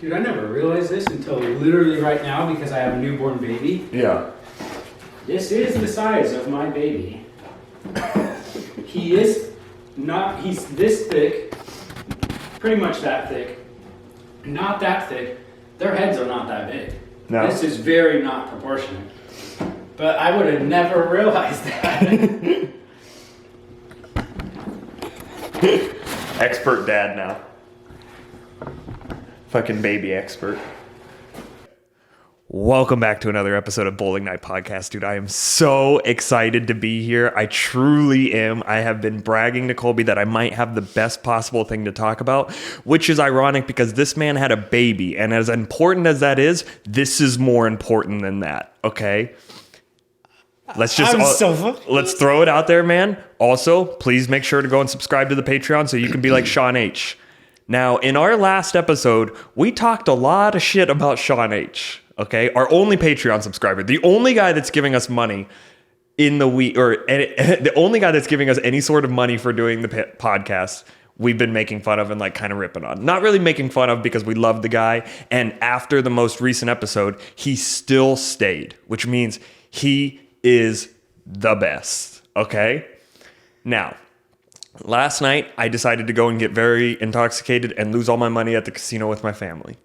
Dude, I never realized this until literally right now because I have a newborn baby. Yeah. This is the size of my baby. He's this thick, pretty much that thick, not that thick. Their heads are not that big. No. This is very not proportionate. But I would have never realized that. Expert dad now. Fucking baby expert. Welcome back to another episode of Bowling Night Podcast, dude. I am so excited to be here. I truly am. I have been bragging to Colby that I might have the best possible thing to talk about, which is ironic because this man had a baby, and as important as that is, this is more important than that, okay? Let's throw it out there, man. Also, please make sure to go and subscribe to the Patreon so you can be like Sean H. Now, in our last episode, we talked a lot of shit about Sean H. Okay, our only Patreon subscriber, the only guy that's giving us money in the week, the only guy that's giving us any sort of money for doing the podcast. We've been making fun of and like kind of ripping on. Not really making fun of because we love the guy. And after the most recent episode, he still stayed, which means he is the best. Okay, now. Last night, I decided to go and get very intoxicated and lose all my money at the casino with my family.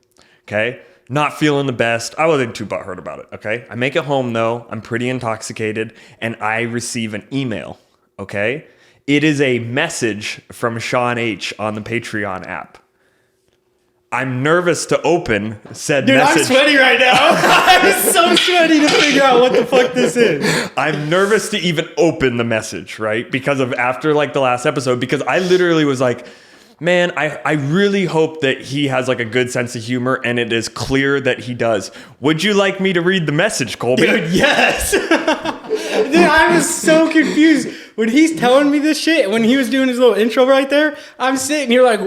Okay? Not feeling the best. I wasn't too butthurt about it. Okay? I make it home, though. I'm pretty intoxicated, and I receive an email. Okay? It is a message from Sean H. on the Patreon app. I'm nervous to open said message. Dude, I'm sweaty right now. I'm so sweaty to figure out what the fuck this is. I'm nervous to even open the message, right? Because of after like the last episode, because I literally was like, man, I really hope that he has like a good sense of humor and it is clear that he does. Would you like me to read the message, Colby? Dude, yes. Dude, I was so confused. When he's telling me this shit, when he was doing his little intro right there, I'm sitting here like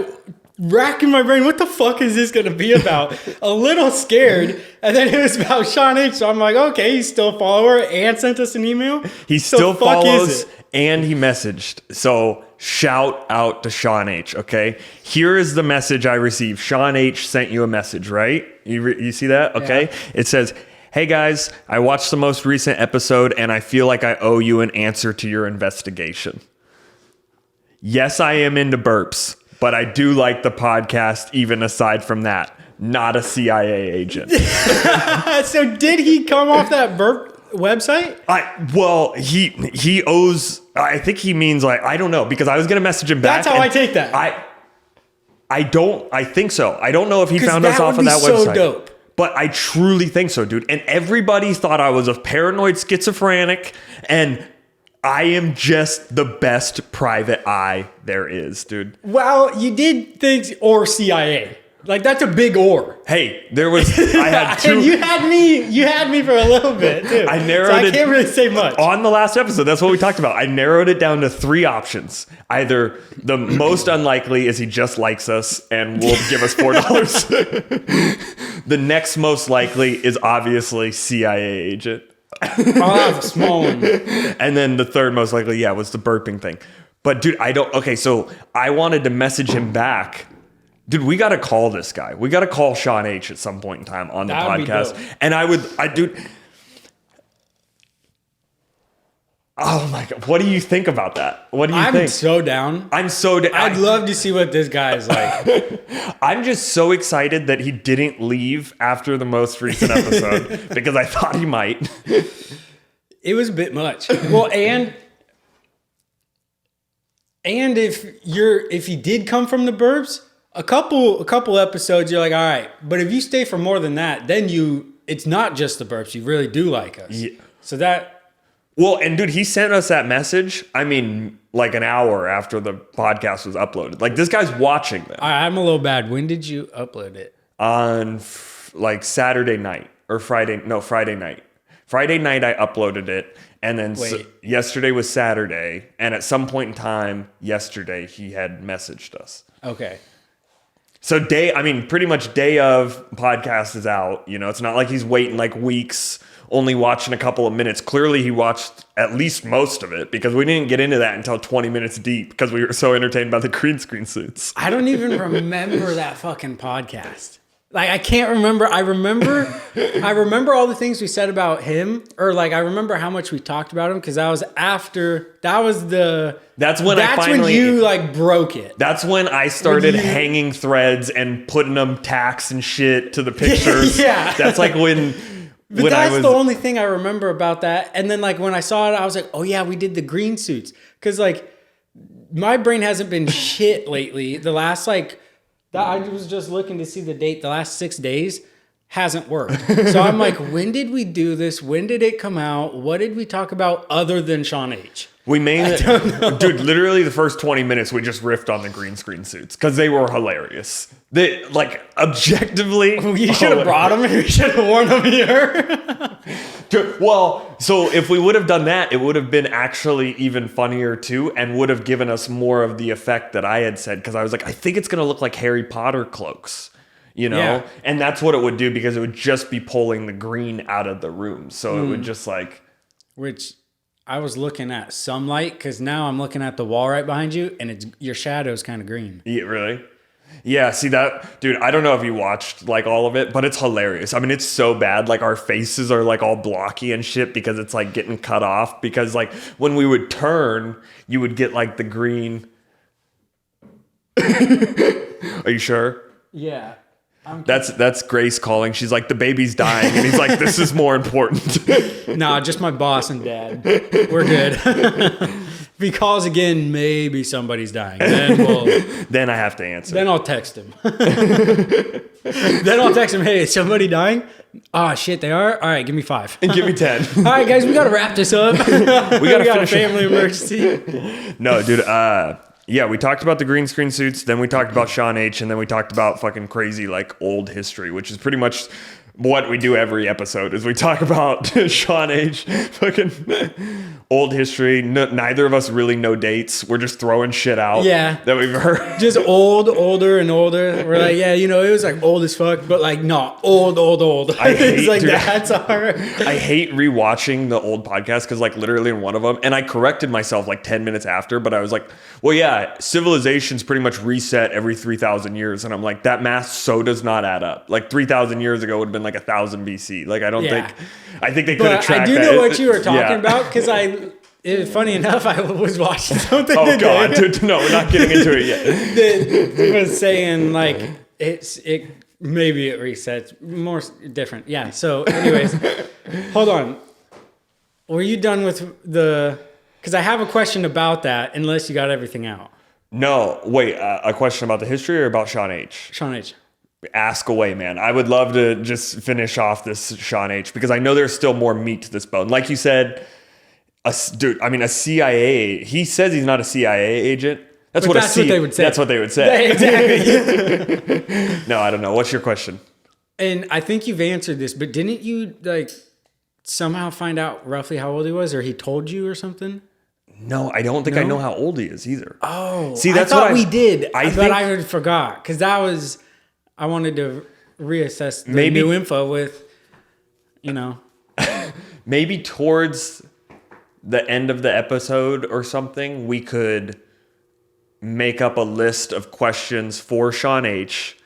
racking my brain, what the fuck is this going to be about? A little scared. And then it was about Sean H. So I'm like, okay, he's still a follower and sent us an email. He still follows and he messaged. So shout out to Sean H. Okay. Here is the message I received. Sean H. sent you a message, right? You see that? Okay. Yeah. It says, hey guys, I watched the most recent episode and I feel like I owe you an answer to your investigation. Yes, I am into burps. But I do like the podcast even aside from that. Not a CIA agent. So did he come off that burp website? He owes, I think he means like, I don't know, because I was going to message him back. That's how I take that. I think so. I don't know if he found us off of that website. So dope. But I truly think so, dude. And everybody thought I was a paranoid schizophrenic and I am just the best private eye there is, dude. Well, you did think, or CIA. Like, that's a big or. Hey, I had two. And you had me for a little bit, too. I can't really say much. On the last episode, that's what we talked about. I narrowed it down to 3 options. Either the most unlikely is he just likes us and will give us $4. The next most likely is obviously CIA agent. Oh, that was a small one. And then the third most likely, was the burping thing. But dude, so I wanted to message him back. Dude, we got to call this guy. We got to call Sean H at some point in time on the podcast. And oh my God. What do you think about that? What do you think? I'm so down. I'd love to see what this guy is like. I'm just so excited that he didn't leave after the most recent episode because I thought he might. It was a bit much. Well, and if he did come from the burbs, a couple episodes, you're like, all right. But if you stay for more than that, then it's not just the burps. You really do like us. Yeah. So that. Well, and dude, he sent us that message, I mean, like an hour after the podcast was uploaded. Like, this guy's watching them. I'm a little bad. When did you upload it? On, like, Saturday night. Or Friday night. Friday night, I uploaded it. And then yesterday was Saturday. And at some point in time yesterday, he had messaged us. Okay. So pretty much day of podcast is out. You know, it's not like he's waiting like weeks, only watching a couple of minutes. Clearly he watched at least most of it because we didn't get into that until 20 minutes deep because we were so entertained by the green screen suits. I don't even remember that fucking podcast. Like, I can't remember. I remember all the things we said about him, or like I remember how much we talked about him because that's when you like broke it. That's when I started hanging threads and putting them tacks and shit to the pictures. Yeah. That's like when that's the only thing I remember about that. And then like when I saw it, I was like, oh yeah, we did the green suits. Cause like my brain hasn't been shit lately. The last I was just looking to see the date. The last 6 days hasn't worked. So I'm like, when did we do this? When did it come out? What did we talk about other than Sean H? We made it, dude. Literally, the first 20 minutes we just riffed on the green screen suits because they were hilarious. They like objectively. You should have brought them. You should have worn them here. Dude, well, so if we would have done that, it would have been actually even funnier too, and would have given us more of the effect that I had said. Because I was like, I think it's gonna look like Harry Potter cloaks. You know, yeah. And that's what it would do because it would just be pulling the green out of the room. So it would just like, which I was looking at some light because now I'm looking at the wall right behind you and your shadow's kind of green. Yeah, really? Yeah, see that, dude, I don't know if you watched like all of it, but it's hilarious. I mean, it's so bad. Like our faces are like all blocky and shit because it's like getting cut off because like when we would turn, you would get like the green. Are you sure? Yeah. That's Grace calling. She's like, the baby's dying. And he's like, this is more important. Nah, just my boss and dad. We're good. If he calls again, maybe somebody's dying. Then I have to answer. Then I'll text him. Hey, is somebody dying? Oh, shit, they are? All right, give me 5. And give me 10. All right, guys, we got to wrap this up. we got a family emergency. No, dude, yeah, we talked about the green screen suits, then we talked about Sean H, and then we talked about fucking crazy, like, old history, which is pretty much what we do every episode, is we talk about Sean H, fucking old history. Neither of us really know dates. We're just throwing shit out that we've heard. Just older, and older. We're like, yeah, you know, it was, like, old as fuck, but, like, no, old. I hate, it's like, dude, that's our... I hate rewatching the old podcast because, like, literally in one of them, and I corrected myself, like, 10 minutes after, but I was like, well, yeah, civilization's pretty much reset every 3,000 years, and I'm like, that math so does not add up. Like, 3,000 years ago would have been, like, 1,000 BC. Like, I think they could have tracked that. I do know what you were talking about because funny enough, I was watching something today. God, dude, no, we're not getting into it yet. It was saying like maybe it resets more different. Yeah. So, anyways, hold on. Were you done with because I have a question about that. Unless you got everything out. No, wait. A question about the history or about Sean H? Sean H. Ask away, man. I would love to just finish off this Sean H because I know there's still more meat to this bone. Like you said. A CIA. He says he's not a CIA agent. That's what they would say. That's what they would say. Exactly. No, I don't know. What's your question? And I think you've answered this, but didn't you like somehow find out roughly how old he was, or he told you or something? No, I don't think I know how old he is either. Oh, see, that's what we did. But I forgot because I wanted to reassess the new info with, you know, maybe towards the end of the episode or something, we could make up a list of questions for Sean H.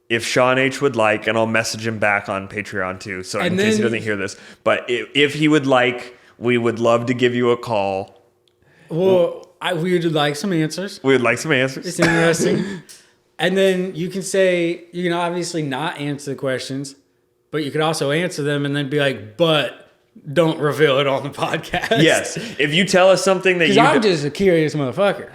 If Sean H would like, and I'll message him back on Patreon too, so in case he doesn't hear this. But if he would like, we would love to give you a call. Well, we would like some answers. We would like some answers. It's interesting. And then you can obviously not answer the questions, but you could also answer them and then be like, but don't reveal it on the podcast. Yes. If you tell us something that I'm just a curious motherfucker.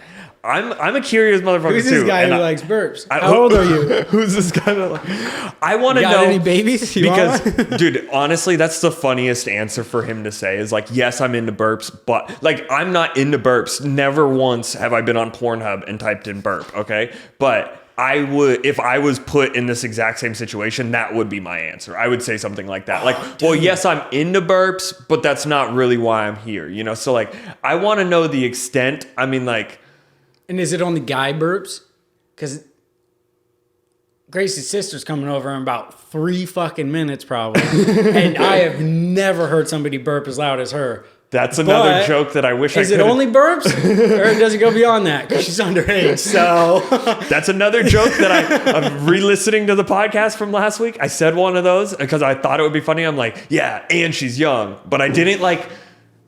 I'm a curious motherfucker too. Who's this guy who likes burps? How old are you? Who's this guy that I want to know. Got any babies? Because, dude, honestly, that's the funniest answer for him to say is like, yes, I'm into burps, but like, I'm not into burps. Never once have I been on Pornhub and typed in burp. Okay. But I would, if I was put in this exact same situation, that would be my answer. I would say something like that. Like, well, yes, I'm into burps, but that's not really why I'm here. You know? So like, I want to know the extent. I mean, like. And is it only guy burps? Because Gracie's sister's coming over in about 3 fucking minutes probably. And I have never heard somebody burp as loud as her. That's another But joke that I wish I could. Is it only burps, or does it go beyond that? Because she's underage, so. That's another joke that I'm re-listening to the podcast from last week. I said one of those because I thought it would be funny. I'm like, yeah, and she's young, but I didn't like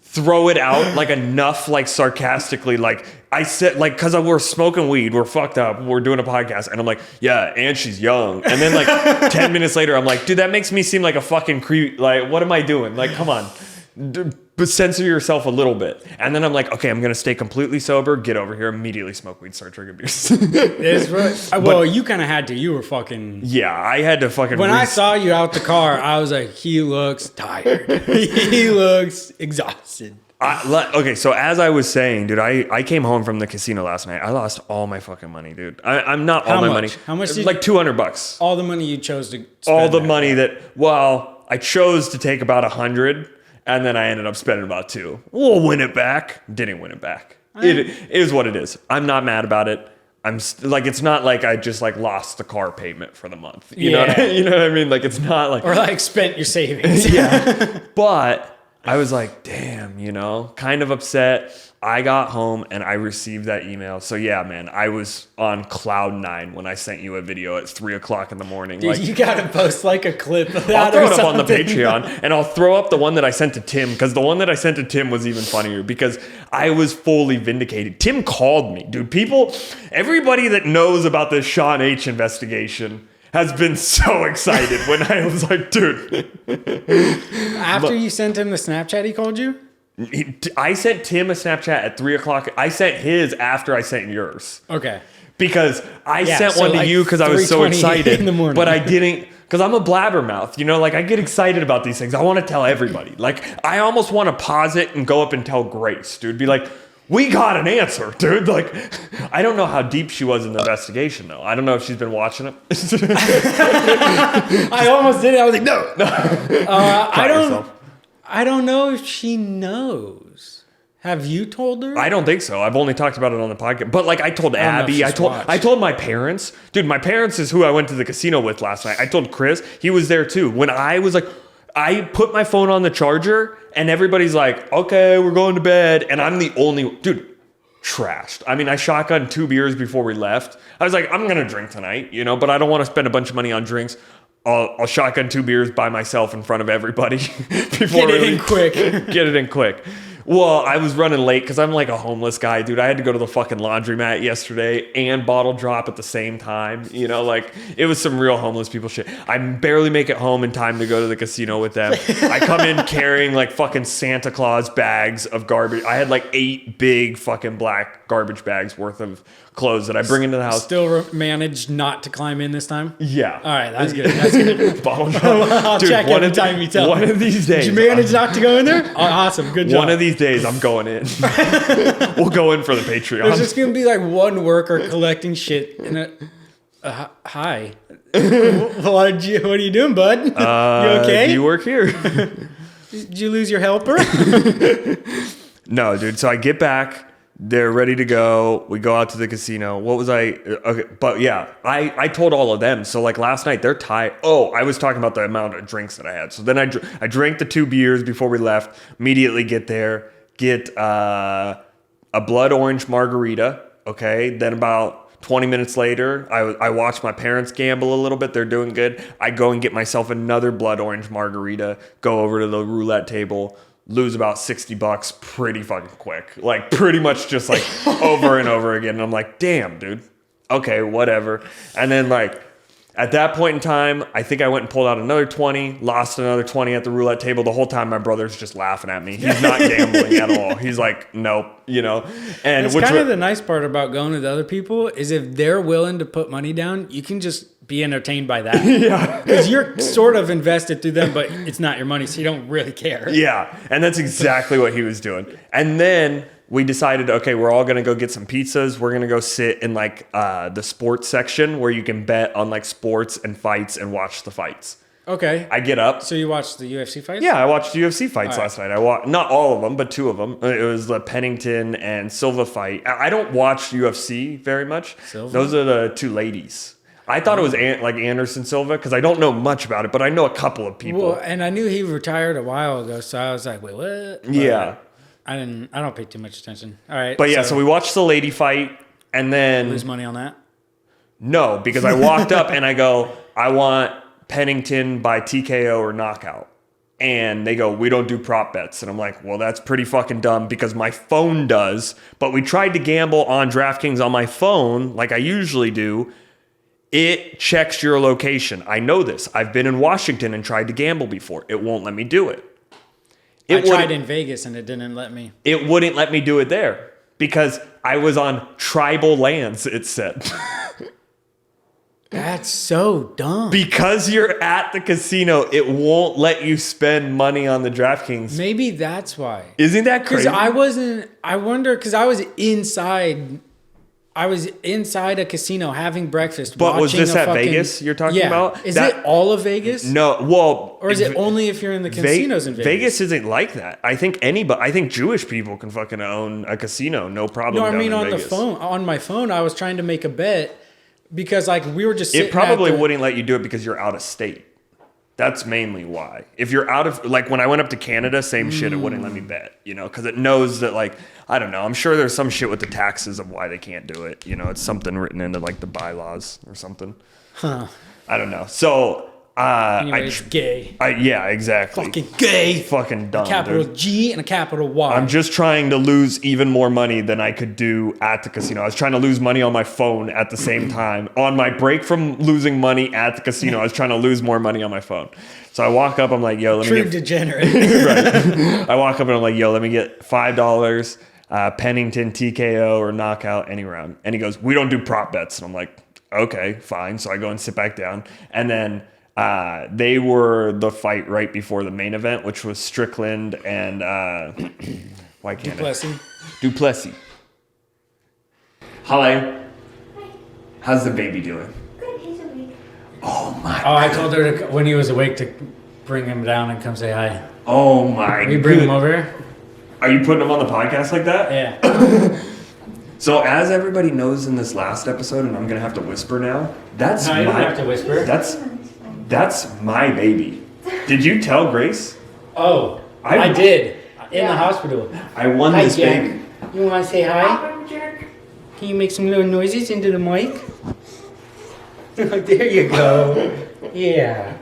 throw it out like enough, like sarcastically. Like I said, like, because we're smoking weed, we're fucked up, we're doing a podcast, and I'm like, yeah, and she's young. And then like 10 minutes later, I'm like, dude, that makes me seem like a fucking creep. Like, what am I doing? Like, come on. But censor yourself a little bit. And then I'm like, okay, I'm going to stay completely sober, get over here, immediately smoke weed, start drinking beers. It's right. Well, you kind of had to. You were fucking... Yeah, I had to fucking... When I saw you out the car, I was like, he looks tired. He looks exhausted. Okay, so as I was saying, dude, I came home from the casino last night. I lost all my fucking money, dude. I'm not all my money. How much did like $200. All the money you chose to spend. All the money that... Well, I chose to take about 100. And then I ended up spending about 2. We'll win it back. Didn't win it back. It is what it is. I'm not mad about it. Like, it's not like I just like lost the car payment for the month. You know what I mean? Like, it's not like... Or like spent your savings. Yeah. But I was like, damn, kind of upset. I got home and I received that email. So yeah, man, I was on cloud 9 when I sent you a video at 3:00 in the morning. Dude, like, you gotta post like a clip of that. I'll throw it up on the Patreon, and I'll throw up the one that I sent to Tim, because the one that I sent to Tim was even funnier because I was fully vindicated. Tim called me, dude. Everybody that knows about this Sean H investigation has been so excited when I was like, dude. After you sent him the Snapchat, he called you? I sent Tim a Snapchat at 3:00. I sent his after I sent yours. Okay. Because I sent one to you because I was so excited. In the morning. But I didn't, because I'm a blabbermouth. Like, I get excited about these things. I want to tell everybody. Like, I almost want to pause it and go up and tell Grace, dude. Be like, we got an answer, dude. Like, I don't know how deep she was in the investigation, though. I don't know if she's been watching it. I almost did it. I was like, no. I don't know if she knows. Have you told her? I don't think so. I've only talked about it on the podcast. But like, I told Abby, I told my parents. Dude, my parents is who I went to the casino with last night. I told Chris, he was there too. When I was like, I put my phone on the charger and everybody's like, okay, we're going to bed. And I'm the only, dude, trashed. I mean, I shotgunned 2 beers before we left. I was like, I'm going to drink tonight, but I don't want to spend a bunch of money on drinks. I'll shotgun 2 beers by myself in front of everybody before Get it in quick. Well, I was running late because I'm like a homeless guy, dude. I had to go to the fucking laundromat yesterday and bottle drop at the same time. Like, it was some real homeless people shit. I barely make it home in time to go to the casino with them. I come in carrying like fucking Santa Claus bags of garbage. I had like 8 big fucking black garbage bags worth of clothes that I bring into the house. Still managed not to climb in this time? Yeah. All right, that's good. Bottle drop. I'll Dude, check every time you tell me. One of these days. Did you manage not to go in there? Oh, awesome, good job. One of these days, I'm going in. We'll go in for the Patreon. There's just going to be like one worker collecting shit. And hi. What are you doing, bud? You okay? Do you work here? Did you lose your helper? No, dude. So I get back. They're ready to go. We go out to the casino. What was I? Okay, but yeah, I told all of them. So like last night, they're tired. Oh, I was talking about the amount of drinks that I had. So then I drank the 2 beers before we left. Immediately get there, get a blood orange margarita. Okay, then about 20 minutes later, I watch my parents gamble a little bit. They're doing good. I go and get myself another blood orange margarita. Go over to the roulette table. Lose about $60 pretty fucking quick. Like, pretty much just like over and over again. And I'm like, damn, dude. Okay, whatever. And then like at that point in time, I think I went and pulled out another 20, lost another 20 at the roulette table. The whole time my brother's just laughing at me. He's not gambling at all. He's like, nope, And it's kind of the nice part about going with other people is if they're willing to put money down, you can just be entertained by that. Yeah. Because you're sort of invested through them, but it's not your money, so you don't really care. Yeah. And that's exactly what he was doing. And then we decided, okay, we're all going to go get some pizzas. We're going to go sit in like the sports section where you can bet on like sports and fights and watch the fights. Okay. I get up. So you watched the UFC fights? Yeah, I watched UFC fights last night. I watched not all of them, but 2 of them. It was the Pennington and Silva fight. I don't watch UFC very much. Silva? Those are the 2 ladies. I thought it was like Anderson Silva because I don't know much about it, but I know a couple of people. Well, and I knew he retired a while ago, so I was like, wait, what? Yeah. I don't pay too much attention. All right. But yeah, so we watched the lady fight, and then lose money on that? no, because I walked up and I go, I want Pennington by TKO or knockout. And they go, we don't do prop bets. And I'm like, well, that's pretty fucking dumb because my phone does. But we tried to gamble on DraftKings on my phone like I usually do. It checks your location. I know this. I've been in Washington and tried to gamble before. It won't let me do it. I tried in Vegas and it didn't let me. It wouldn't let me do it there because I was on tribal lands, it said. That's so dumb. Because you're at the casino, it won't let you spend money on the DraftKings. Maybe that's why. Isn't that crazy? Because I wonder, because I was inside a casino having breakfast. But was this at Vegas you're talking about? Is it all of Vegas? No, well... Or is it only if you're in the casinos in Vegas? Vegas isn't like that. I think Jewish people can fucking own a casino, no problem. No, I mean on Vegas. the phone. On my phone, I was trying to make a bet because like we were just sitting It probably wouldn't let you do it because you're out of state. That's mainly why. If you're out of, like when I went up to Canada, same shit, it wouldn't let me bet, because it knows that like, I don't know, I'm sure there's some shit with the taxes of why they can't do it. It's something written into like the bylaws or something. Huh. I don't know. So, anyways, gay. Yeah, exactly. Fucking gay. Fucking dumb. A capital G and a capital Y. I'm just trying to lose even more money than I could do at the casino. I was trying to lose money on my phone at the same time. On my break from losing money at the casino, I was trying to lose more money on my phone. So I walk up, I'm like, yo, let me get... degenerate. Right. I walk up and I'm like, yo, let me get $5, Pennington, TKO, or knockout any round. And he goes, we don't do prop bets. And I'm like, okay, fine. So I go and sit back down. And then they were the fight right before the main event, which was Strickland and why can't Duplessis. Hi. How's the baby doing? Good, he's awake. Oh my. Oh, I told her when he was awake to bring him down and come say hi. Oh my. We bring him over here? Are you putting him on the podcast like that? Yeah. So as everybody knows in this last episode, and I'm gonna have to whisper now. You don't have to whisper. That's my baby. Did you tell Grace? Oh, I did. In the hospital. I won this baby. You want to say hi? Can you make some little noises into the mic? There you go. Yeah.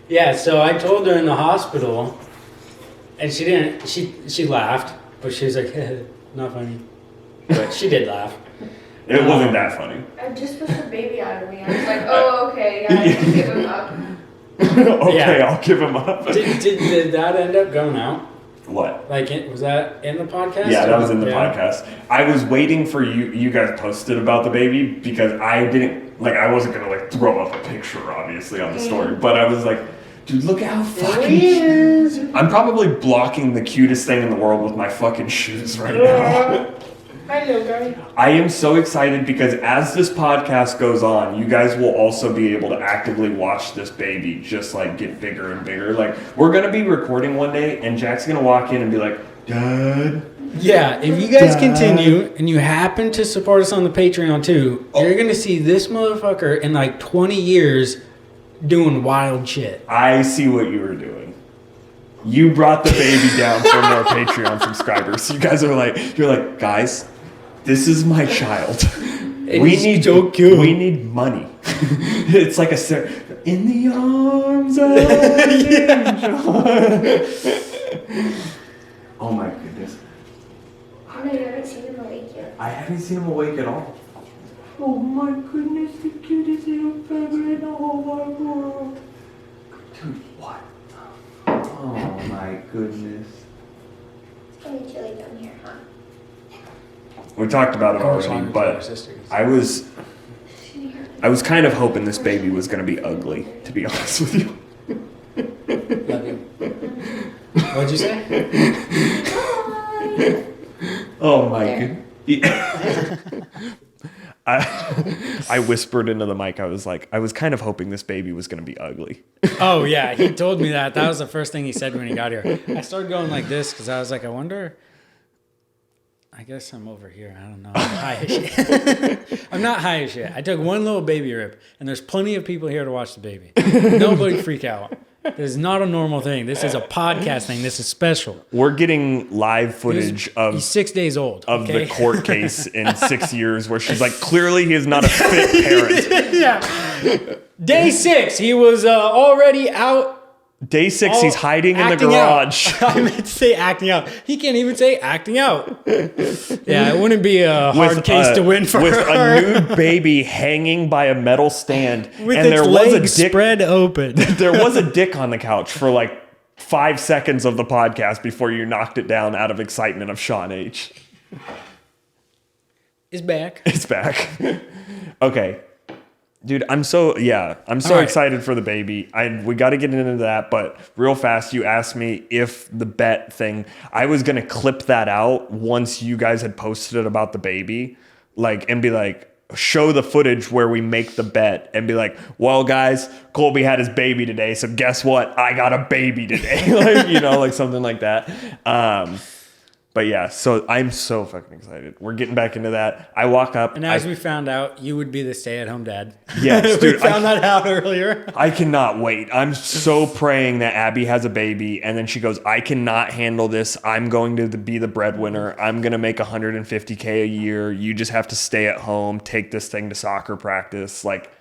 Yeah, so I told her in the hospital, and she didn't, she laughed, but she was like, not funny. But she did laugh. It wasn't that funny. I just pushed the baby out of me. I was like, oh, okay, yeah, I can give him up. Okay, Yeah. I'll give him up. Did that end up going out? What? Like, was that in the podcast? Yeah, that was in the podcast. I was waiting for you guys posted about the baby because I wasn't going to throw up a picture, obviously, on the story. But I was like, dude, look how fucking he is. I'm probably blocking the cutest thing in the world with my fucking shoes right now. Hello, guys. I am so excited because as this podcast goes on, you guys will also be able to actively watch this baby just get bigger and bigger. We're going to be recording one day and Jack's going to walk in and be like, Dad. Yeah, if you guys continue and you happen to support us on the Patreon too, you're going to see this motherfucker in 20 years doing wild shit. I see what you were doing. You brought the baby down for more Patreon subscribers. You guys are you're like, guys, this is my child. We need money. It's like in the arms of an angel. Oh my goodness. Oh no, you haven't seen him awake yet. I haven't seen him awake at all. Oh my goodness, the cutest little baby in the whole wide world. Dude, what? Oh my goodness. It's gonna be chilly down here, huh? We talked about it already, but I was kind of hoping this baby was going to be ugly, to be honest with you. Love you. What'd you say? Oh my goodness. I whispered into the mic. I was kind of hoping this baby was going to be ugly. Oh yeah, he told me that. That was the first thing he said when he got here. I started going like this because I was like, I wonder. I guess I'm over here. I don't know. I'm high as shit. I'm not high as shit. I took one little baby rip, and there's plenty of people here to watch the baby. Nobody freak out. This is not a normal thing. This is a podcast thing. This is special. We're getting live footage He's 6 days old. of okay? the court case in 6 years where she's like, clearly he is not a fit parent. Yeah. Day 6, he was already out. Day 6, he's hiding in the Acting garage. out. I meant to say acting out. He can't even say acting out. Yeah, it wouldn't be a hard case to win for with her. a nude baby hanging by a metal stand. With and its there was legs a dick, spread open. there was a dick on the couch for like 5 seconds of the podcast before you knocked it down out of excitement of Sean H. Is back. It's back. Okay. Dude, I'm so right. excited for the baby. We got to get into that, but real fast, you asked me if the bet thing, I was going to clip that out once you guys had posted it about the baby, like, and be like, show the footage where we make the bet and be like, well, guys, Colby had his baby today, so guess what? I got a baby today. Like, you know, like something like that. But yeah, so I'm so fucking excited. We're getting back into that. I walk up. And as we found out, you would be the stay-at-home dad. Yes, we dude. found that out earlier. I cannot wait. I'm so praying that Abby has a baby. And then she goes, I cannot handle this. I'm going to be the breadwinner. I'm going to make $150K a year. You just have to stay at home, take this thing to soccer practice. Like,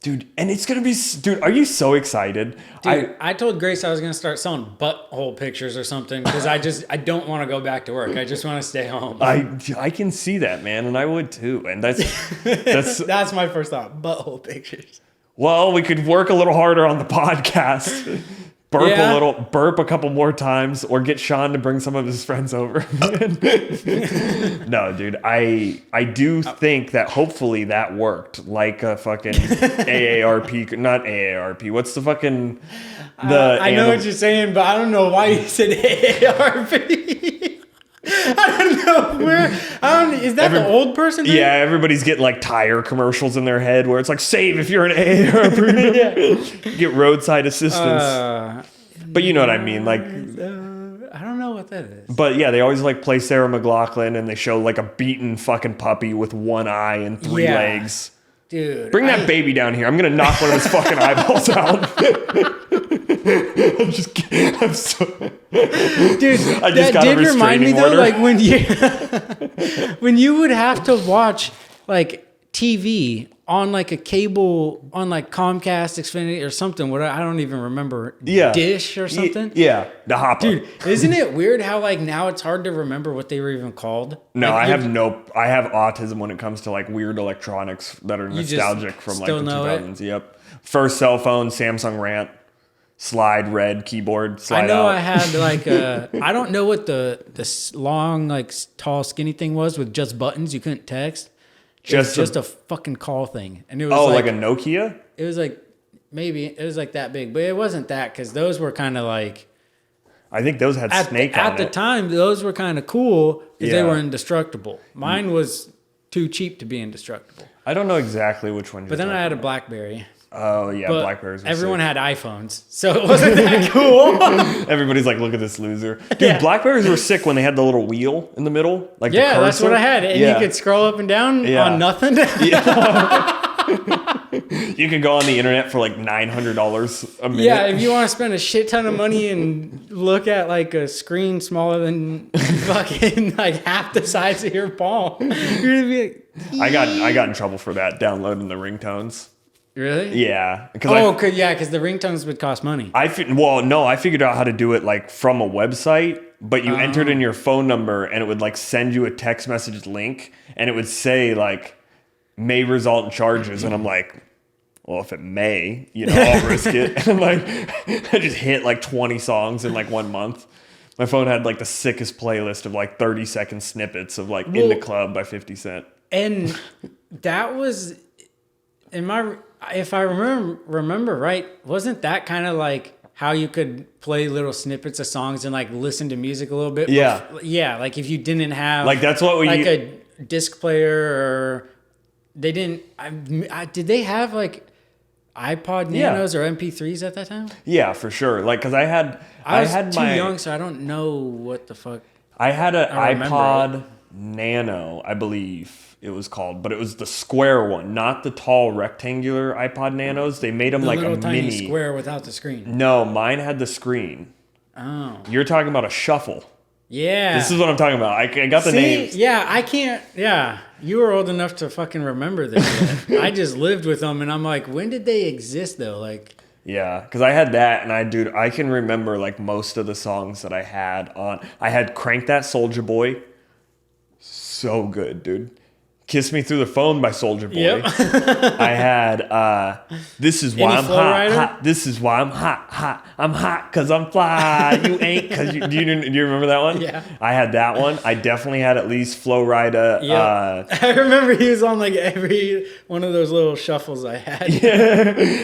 dude, and it's going to be, dude, are you so excited? Dude, I told Grace I was going to start selling butthole pictures or something because I don't want to go back to work. I just want to stay home. I can see that, man, and I would too. And That's my first thought, butthole pictures. Well, we could work a little harder on the podcast. Burp a couple more times, or get Sean to bring some of his friends over. No, dude, I do think that hopefully that worked. Like a fucking AARP, not AARP. What's the fucking I know what you're saying, but I don't know why you said AARP. I don't know where. Is that the old person thing? Yeah, everybody's getting like tire commercials in their head where it's like, save if you're an AARP. Yeah. Get roadside assistance. But you know what I mean, like. I don't know what that is. But yeah, they always like play Sarah McLachlan and they show like a beaten fucking puppy with one eye and three legs. Dude. Bring that baby down here. I'm going to knock one of his fucking eyeballs out. I'm just kidding. I'm so... Dude, I just got a restraining order. Like when you would have to watch like TV on like a cable on like Comcast, Xfinity or something. What I don't even remember. Yeah. Dish or something. Yeah. The Hopper. Dude, isn't it weird how like now it's hard to remember what they were even called? No, like, I have autism when it comes to like weird electronics that are nostalgic from like the 2000s. Yep. First cell phone, Samsung Rant, slide red keyboard, slide I know out. I had like I don't know what the long like tall skinny thing was with just buttons. You couldn't text. Just a fucking call thing, and it was like a Nokia. It was like it was like that big, but it wasn't that because those were kind of like. I think those had Snake on it. At the time, those were kind of cool because they were indestructible. Mine was too cheap to be indestructible. I don't know exactly which one. But then I had a BlackBerry. Oh yeah, but Blackberries. Everyone had iPhones, so it wasn't that cool. Everybody's like, look at this loser. Dude, Blackberries were sick when they had the little wheel in the middle. Like yeah, that's what I had. And you could scroll up and down on nothing. You could go on the internet for like $900 a minute. Yeah, if you want to spend a shit ton of money and look at like a screen smaller than fucking like half the size of your palm, you're gonna be like, I got in trouble for that, downloading the ringtones. Really? Yeah. Because the ringtones would cost money. I figured out how to do it like from a website, but you entered in your phone number and it would like send you a text message link and it would say like may result in charges, and I'm like, well, if it may, I'll risk it. And I'm like, I just hit like 20 songs in like 1 month. My phone had like the sickest playlist of like 30-second snippets of like In the Club by 50 Cent. And that was if I remember right, wasn't that kind of like how you could play little snippets of songs and like listen to music a little bit? Yeah. Yeah, like if you didn't have like that's what we like a disc player or they didn't did they have like iPod Nanos or MP3s at that time? Yeah, for sure. Like cuz I was too young, so I don't know what the fuck. I had an iPod Nano, I believe it was called, but it was the square one, not the tall rectangular iPod Nanos. They made them The like a little tiny mini. square without the screen. No, mine had the screen. Oh. You're talking about a shuffle. Yeah. This is what I'm talking about. I got the names. Yeah, I can't. Yeah, you were old enough to fucking remember this shit. I just lived with them, and I'm like, when did they exist though? Like, Yeah, because I had that, and I can remember like most of the songs that I had on. I had Crank That Soulja Boy. So good, dude. Kiss Me Through the Phone by Soulja Boy. Yep. I had This Is Why Any I'm Flow Hot, Rider? Hot. This is why I'm hot, hot. I'm hot because I'm fly. You ain't because you. Do you remember that one? Yeah. I had that one. I definitely had at least Flow Rida. Yep. I remember he was on like every one of those little shuffles I had.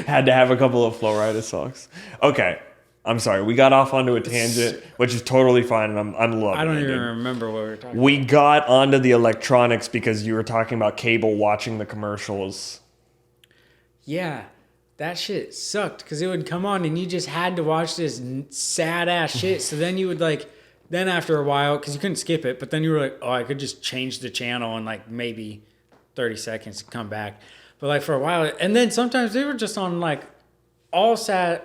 Had to have a couple of Flow Rida songs. Okay. I'm sorry. We got off onto a tangent, which is totally fine, and I'm loving it. I don't even dude. remember what we were talking We got onto the electronics because you were talking about cable watching the commercials. Yeah, that shit sucked because it would come on and you just had to watch this sad ass shit. So then you would like, then after a while, because you couldn't skip it, but then you were like, oh, I could just change the channel in like maybe 30 seconds and come back. But like for a while, and then sometimes they were just on like all sad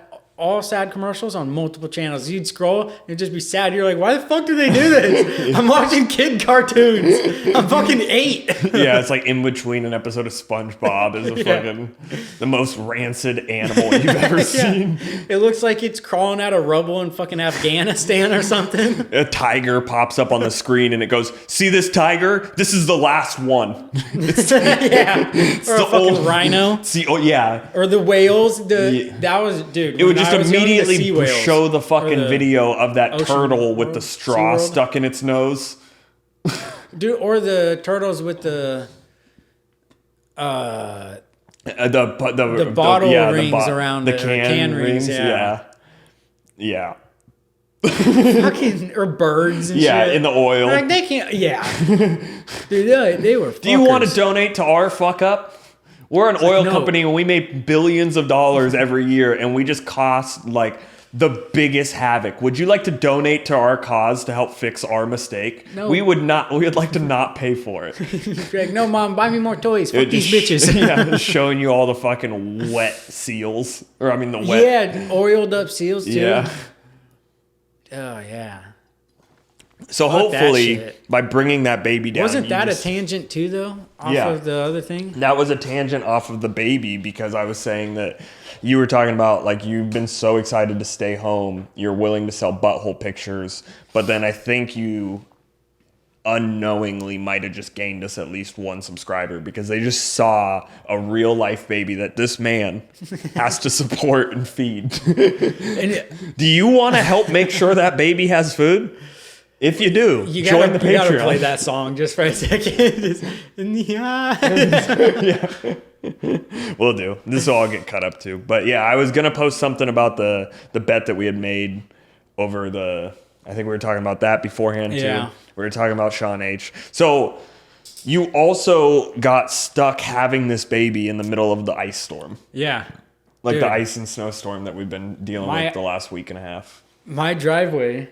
commercials on multiple channels. You'd scroll, it'd just be sad. You're like, why the fuck do they do this? I'm watching kid cartoons. I'm fucking 8. Yeah, it's like in between an episode of SpongeBob is a fucking the most rancid animal you've ever seen. It looks like it's crawling out of rubble in fucking Afghanistan or something. A tiger pops up on the screen and it goes, "See this tiger? This is the last one." Yeah. Or a the fucking old- rhino. See, oh yeah. Or the whales. Yeah. That was, dude. It would when just I was young, the immediately sea whales. show the fucking the video of that ocean turtle with world, the straw SeaWorld. stuck in its nose. Dude, or the turtles with the The bottle rings around the it, or can rings. yeah. Yeah. fucking, or birds and Yeah, shit. in the oil. Like, they can't, yeah. Dude, they were fuckers. Do you want to donate to our fuck up? We're an oil no. company and we make billions of dollars every year and we just cost like the biggest havoc. Would you like to donate to our cause to help fix our mistake? No. We would not. We would like to not pay for it. Like, no, mom, buy me more toys. Fuck It these just- bitches. Yeah, just showing you all the fucking wet seals. Or I mean the wet. Yeah, oiled up seals too. Yeah. Oh yeah. So Fuck that hopefully shit. by bringing that baby down. Wasn't you that just- a tangent too, though? Off Yeah. of the other thing? That was a tangent off of the baby because I was saying that you were talking about like you've been so excited to stay home, you're willing to sell butthole pictures, but then I think you unknowingly might have just gained us at least one subscriber because they just saw a real life baby that this man has to support and feed. And Do you want to help make sure that baby has food? If you do, you join gotta, the you gotta Patreon. play that song just for a second. Just in the eyes. We'll do. This will all get cut up too. But yeah, I was gonna post something about the bet that we had made over the. I think we were talking about that beforehand too. Yeah. We were talking about Sean H. So you also got stuck having this baby in the middle of the ice storm, Yeah. like Dude, the ice and snowstorm that we've been dealing My- with the last week and a half. My driveway,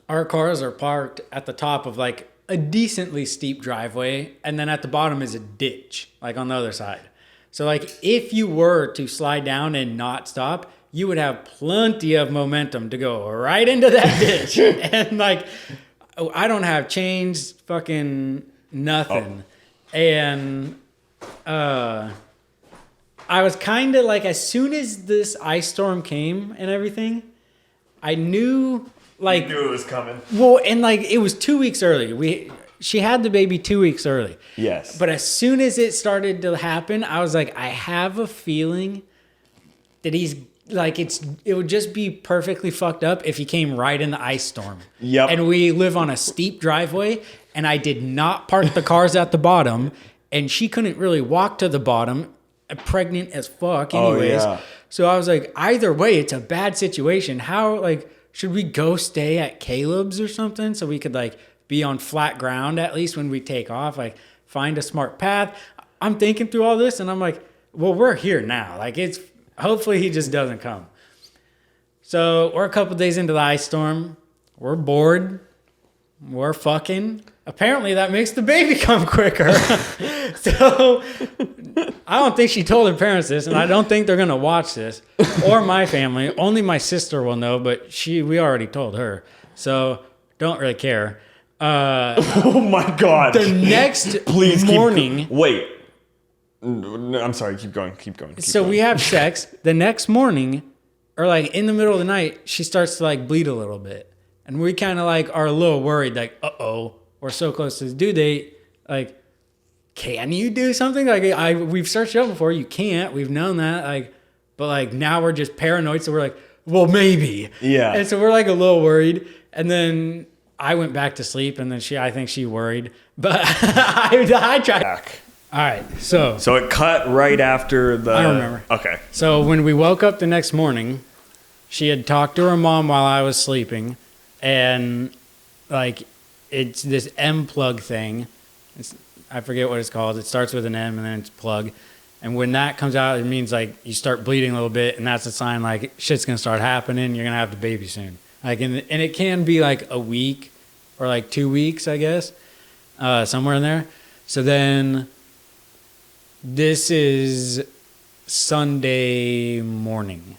our cars are parked at the top of like a decently steep driveway, and then at the bottom is a ditch, like on the other side. So like if you were to slide down and not stop, you would have plenty of momentum to go right into that ditch. And like I don't have chains, fucking nothing. And I was kind of like, as soon as this ice storm came and everything, I knew like, Knew it was coming. well, and like it was 2 weeks early. She had the baby 2 weeks early. Yes. But as soon as it started to happen, I was like, I have a feeling that he's like, it would just be perfectly fucked up if he came right in the ice storm. Yep. And we live on a steep driveway, and I did not park the cars at the bottom, and she couldn't really walk to the bottom, pregnant as fuck anyways. Oh, yeah. So I was like, either way, it's a bad situation. How, like, should we go stay at Caleb's or something so we could like be on flat ground at least when we take off, like find a smart path? I'm thinking through all this and I'm like, well, we're here now. Like it's, hopefully he just doesn't come. So we're a couple days into the ice storm. We're bored. We're fucking. apparently that makes the baby come quicker. So I don't think she told her parents this, and I don't think they're gonna watch this or my family. Only my sister will know, but we already told her, so don't really care. Oh my God! The next Please morning, wait. I'm sorry. Keep going. so we have sex. The next morning, or like in the middle of the night, she starts to like bleed a little bit, and we kind of like are a little worried, like, we're so close to the due date. Like, can you do something? Like, we've searched it up before. You can't. We've known that. Like, but like now we're just paranoid. So we're like, well, maybe. Yeah. And so we're like a little worried. And then I went back to sleep, and then I think she worried, but I tried. Back. All right. So it cut right after the. I remember. Okay. So when we woke up the next morning, she had talked to her mom while I was sleeping, and like it's this M plug thing. I forget what it's called. It starts with an M and then it's plug. And when that comes out, it means like you start bleeding a little bit, and that's a sign like shit's gonna start happening. You're gonna have the baby soon. Like and it can be like a week or like 2 weeks, I guess, somewhere in there. So then this is Sunday morning.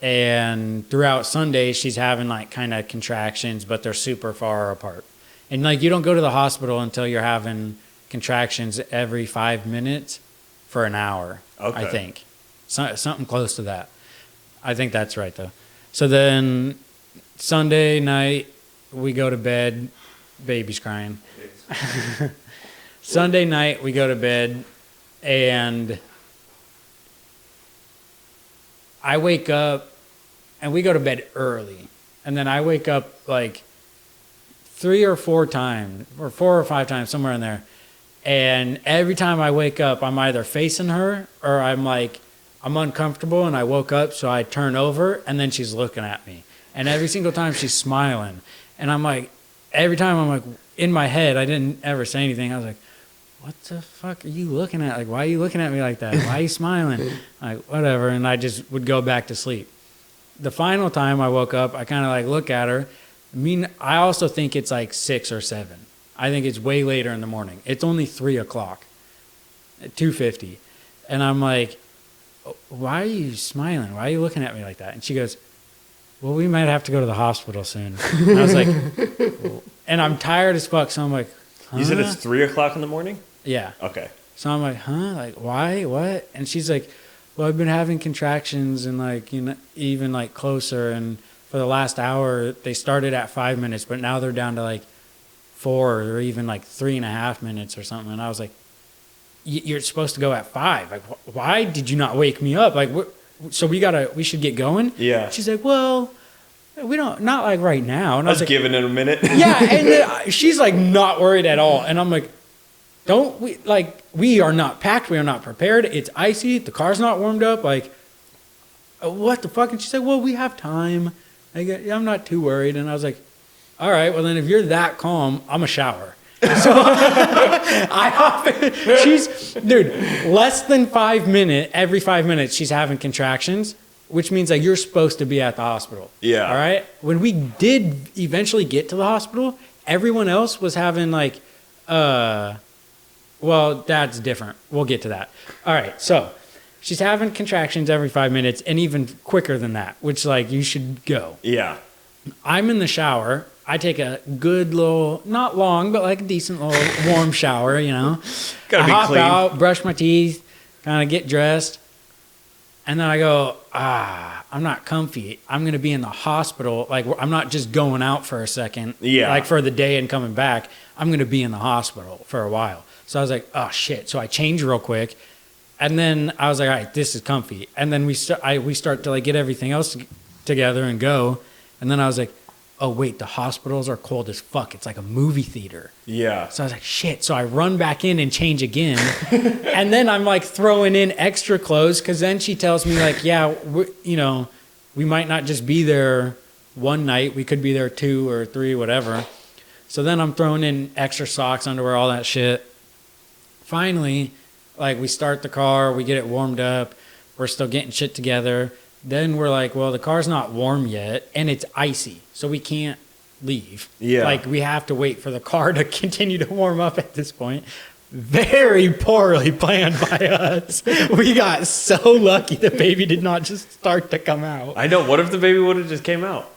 And throughout Sunday, she's having like kind of contractions, but they're super far apart. And like you don't go to the hospital until you're having contractions every 5 minutes for an hour, Okay. I think. Something close to that. I think that's right, though. So then Sunday night, we go to bed. Baby's crying. Sunday night, we go to bed, and I wake up, and we go to bed early. And then I wake up like 3 or 4 times, or 4 or 5 times, somewhere in there. And every time I wake up, I'm either facing her or I'm uncomfortable and I woke up, so I turn over and then she's looking at me. And every single time she's smiling. And I'm like, every time I'm like, in my head, I didn't ever say anything. I was like, what the fuck are you looking at? Like, why are you looking at me like that? Why are you smiling? Like, whatever. And I just would go back to sleep. The final time I woke up, I kind of like look at her. I also think it's like 6 or 7. I think it's way later in the morning. It's only 3 o'clock, at 2:50. And I'm like, why are you smiling? Why are you looking at me like that? And she goes, well, we might have to go to the hospital soon. And I was like, and I'm tired as fuck. So I'm like, huh? You said it's 3 o'clock in the morning? Yeah. Okay. So I'm like, huh? Like, why? What? And she's like, well, I've been having contractions and like, even like closer. And for the last hour, they started at 5 minutes, but now they're down to like 4 or even like 3.5 minutes or something. And I was like, you're supposed to go at 5. Like, why did you not wake me up? Like, so we should get going? Yeah. She's like, well, we don't, not like right now. And I was like, giving it a minute. yeah. And then she's like not worried at all. And I'm like, we are not packed. We are not prepared. It's icy. The car's not warmed up. Like, what the fuck? And she said, well, we have time. I'm not too worried. And I was like, all right, well then if you're that calm, I'm a shower. So less than 5 minutes, every 5 minutes she's having contractions, which means like you're supposed to be at the hospital. Yeah. All right. When we did eventually get to the hospital, everyone else was having like, well, that's different. We'll get to that. All right. So she's having contractions every 5 minutes and even quicker than that, which like you should go. Yeah. I'm in the shower. I take a good little, not long, but like a decent little warm shower, Gotta I be hop clean. out, brush my teeth, kind of get dressed. And then I go, I'm not comfy. I'm going to be in the hospital. Like, I'm not just going out for a second. Yeah. Like for the day and coming back. I'm going to be in the hospital for a while. So I was like, oh shit. So I change real quick. And then I was like, all right, this is comfy. And then we start to like get everything else together and go. And then I was like, oh wait, the hospitals are cold as fuck. It's like a movie theater. Yeah. So I was like, shit. So I run back in and change again. And then I'm like throwing in extra clothes. Cause then she tells me like, yeah, we might not just be there one night. We could be there 2 or 3, whatever. So then I'm throwing in extra socks, underwear, all that shit. Finally, like we start the car, we get it warmed up. We're still getting shit together. Then we're like, well, the car's not warm yet and it's icy. So we can't leave. Yeah. Like, we have to wait for the car to continue to warm up at this point. Very poorly planned by us. We got so lucky the baby did not just start to come out. I know. What if the baby would have just came out?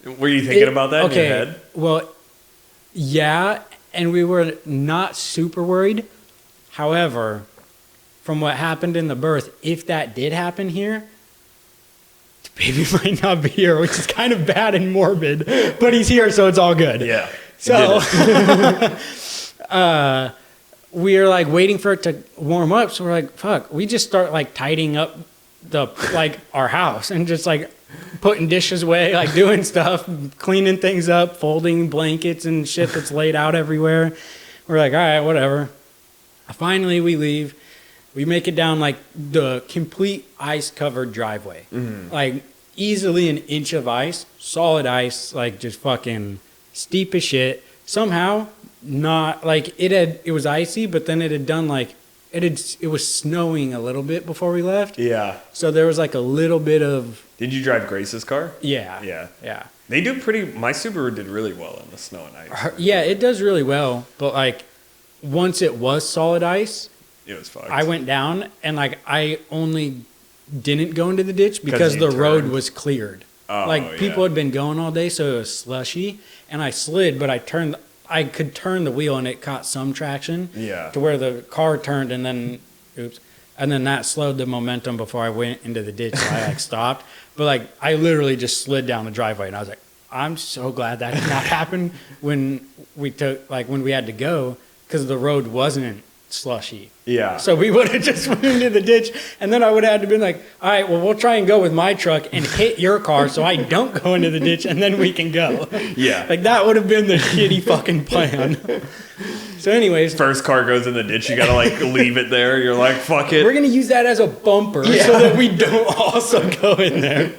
Were you thinking about that in your head? Well, yeah, and we were not super worried. However, from what happened in the birth, if that did happen here, the baby might not be here, which is kind of bad and morbid, but he's here, so it's all good. Yeah. So, we are like waiting for it to warm up. So we're like, fuck, we just start like tidying up our house and just like putting dishes away, like doing stuff, cleaning things up, folding blankets and shit that's laid out everywhere. We're like, all right, whatever. Finally, we leave. We make it down like the complete ice covered driveway, like easily an inch of ice, solid ice, like just fucking steep as shit. Somehow, not like it was icy, but then it had done like it was snowing a little bit before we left. Yeah. So there was like a little bit of. Did you drive Grace's car? Yeah. Yeah. They do my Subaru did really well in the snow and ice. Yeah, it does really well, but like once it was solid ice, it was fucked. I went down and like I only didn't go into the ditch because the road was cleared. Oh, like people had been going all day, so it was slushy, and I slid, but I could turn the wheel and it caught some traction. Yeah. To where the car turned and then, and then that slowed the momentum before I went into the ditch. So I like stopped, but like I literally just slid down the driveway, and I was like, I'm so glad that did not happen when we had to go, because the road wasn't slushy. Yeah. So we would have just went into the ditch, and then I would have had to been like, all right, well, we'll try and go with my truck and hit your car so I don't go into the ditch, and then we can go. Yeah. Like, that would have been the shitty fucking plan. So anyways. First car goes in the ditch, you gotta like leave it there. You're like, fuck it. We're going to use that as a bumper so that we don't also go in there.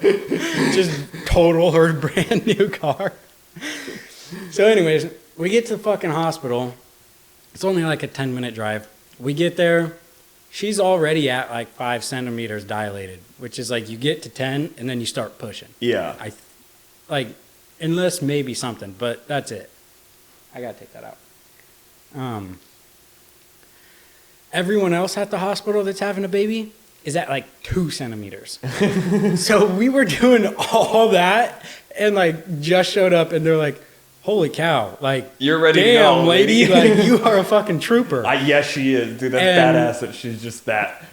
Just total her brand new car. So anyways, we get to the fucking hospital. It's only like a 10-minute drive. We get there. She's already at like 5 centimeters dilated, which is like you get to 10 and then you start pushing. Yeah. Unless maybe something, but that's it. I got to take that out. Everyone else at the hospital that's having a baby is at like 2 centimeters. So we were doing all that and like just showed up and they're like, holy cow, like, you're ready to damn, go, lady, like, you are a fucking trooper. Yes, she is. Dude, that's badass that she's just that.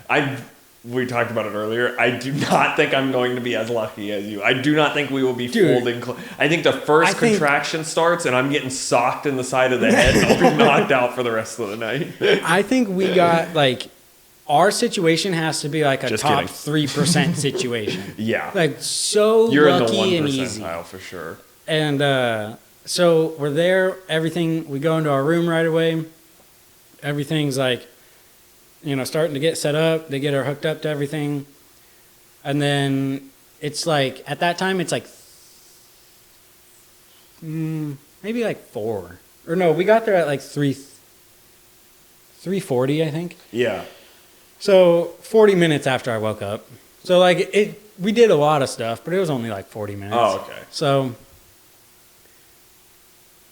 We talked about it earlier. I do not think I'm going to be as lucky as you. I do not think we will be folding. I think the first contraction starts and I'm getting socked in the side of the head and I'll be knocked out for the rest of the night. I think we got, like, our situation has to be like a just top kidding. 3% situation. Yeah. Like, so you're lucky in the 1% and easy. for sure. And, so we're there, we go into our room right away. Everything's like, starting to get set up. They get her hooked up to everything. And then it's like, at that time, it's like, maybe like 4. Or no, we got there at like 3:40, I think. Yeah. So 40 minutes after I woke up. So like we did a lot of stuff, but it was only like 40 minutes. Oh, okay. So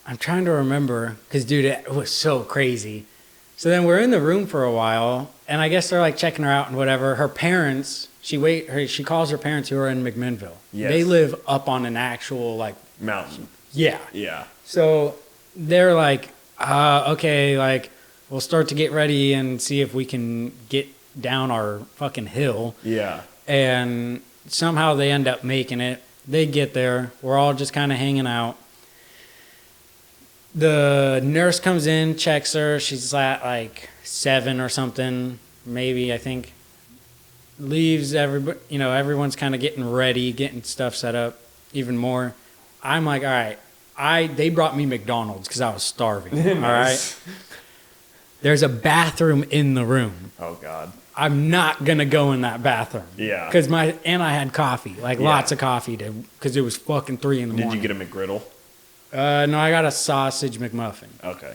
I'm trying to remember, because, dude, it was so crazy. So then we're in the room for a while, and I guess they're, like, checking her out and whatever. Her parents, she calls her parents who are in McMinnville. Yes. They live up on an actual, like... mountain. Yeah. Yeah. So they're like, okay, like, we'll start to get ready and see if we can get down our fucking hill. Yeah. And somehow they end up making it. They get there. We're all just kind of hanging out. The nurse comes in, checks her. She's at like 7 or something, maybe, I think. Leaves everybody, everyone's kind of getting ready, getting stuff set up even more. I'm like, all right, they brought me McDonald's because I was starving. All right. There's a bathroom in the room. Oh God. I'm not gonna go in that bathroom. Yeah. Because I had coffee, lots of coffee, because it was fucking 3 in the morning. Did you get a McGriddle? No, I got a sausage McMuffin. Okay.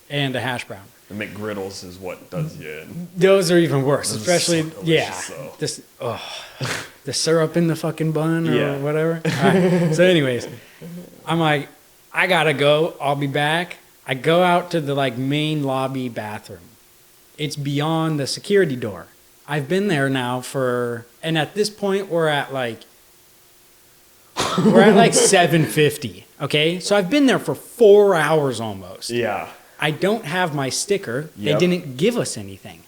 And a hash brown. The McGriddles is what does you in. Those are even worse, Those especially are so delicious, though. The syrup in the fucking bun or whatever. All right. So, anyways, I'm like, I gotta go. I'll be back. I go out to the like main lobby bathroom. It's beyond the security door. I've been there now and at this point we're at like 7:50. Okay, so I've been there for 4 hours almost. Yeah. I don't have my sticker. Yep. They didn't give us anything.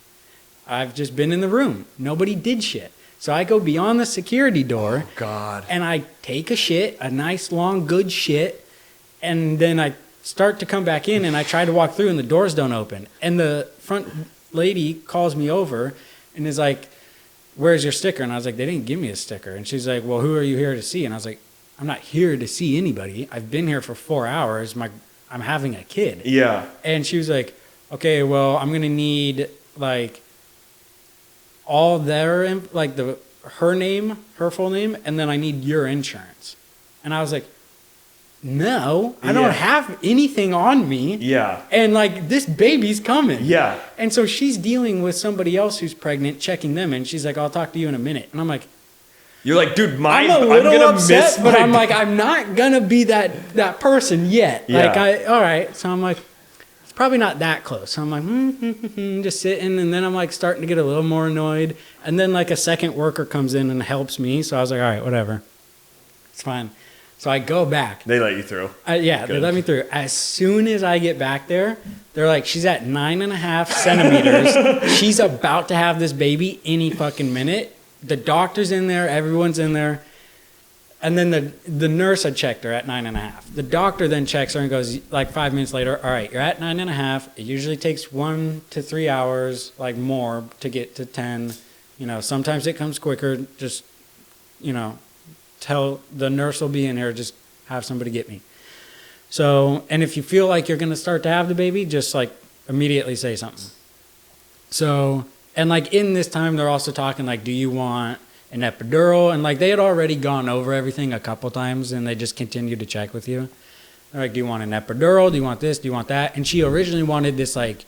I've just been in the room. Nobody did shit. So I go beyond the security door. Oh, God. And I take a shit, a nice long good shit, and then I start to come back in and I try to walk through and the doors don't open. And the front lady calls me over and is like, "Where's your sticker?" And I was like, "They didn't give me a sticker." And she's like, "Well, who are you here to see?" And I was like, "I'm not here to see anybody. I've been here for 4 hours. I'm having a kid." Yeah. And she was like, "Okay, well, I'm going to need like all their, like her name, her full name, and then I need your insurance." And I was like, "No, I don't have anything on me." Yeah. And like this baby's coming. Yeah. And so she's dealing with somebody else who's pregnant, checking them, and she's like, "I'll talk to you in a minute." And I'm like, You're like, dude, I'm a little gonna upset, miss but my- I'm like, I'm not gonna be that person yet. Yeah. Like, all right. So I'm like, it's probably not that close. So I'm like, just sitting, and then I'm like starting to get a little more annoyed, and then like a second worker comes in and helps me. So I was like, all right, whatever, it's fine. So I go back. They let you through. Yeah, they Good. let me through. As soon as I get back there, they're like, she's at 9.5 centimeters. She's about to have this baby any fucking minute. The doctor's in there. Everyone's in there. And then the nurse had checked her at 9.5. The doctor then checks her and goes, like 5 minutes later, "All right, you're at 9.5. It usually takes 1 to 3 hours, like more, to get to 10. You know, sometimes it comes quicker. Just, you know, tell the nurse will be in here. Just have somebody get me." So, and if you feel like you're going to start to have the baby, just like immediately say something. So, and like in this time, they're also talking like, do you want an epidural? And like they had already gone over everything a couple times and they just continued to check with you. They're like, do you want an epidural? Do you want this? Do you want that? And she originally wanted this like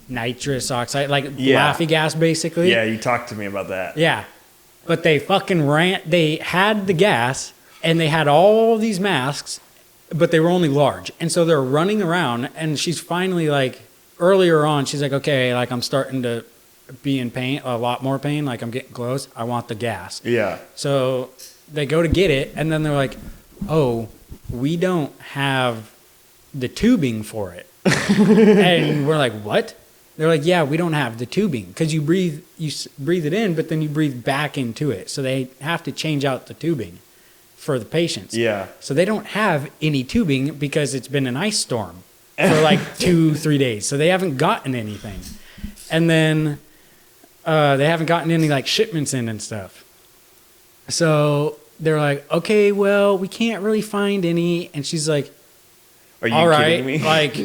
nitrous oxide, like laffy gas basically. Yeah, you talked to me about that. Yeah. But they fucking they had the gas and they had all these masks, but they were only large. And so they're running around and she's finally like, earlier on, she's like, okay, like I'm starting to be in pain, a lot more pain. Like I'm getting close. I want the gas. Yeah. So they go to get it and then they're like, "Oh, we don't have the tubing for it." And we're like, "What?" They're like, "Yeah, we don't have the tubing because you breathe it in, but then you breathe back into it. So they have to change out the tubing for the patients." Yeah. So they don't have any tubing because it's been an ice storm for like 2-3 days. So they haven't gotten anything. And then they haven't gotten any like shipments in and stuff. So they're like, "Okay, well, we can't really find any." And she's like, Are you "All right, kidding me? like,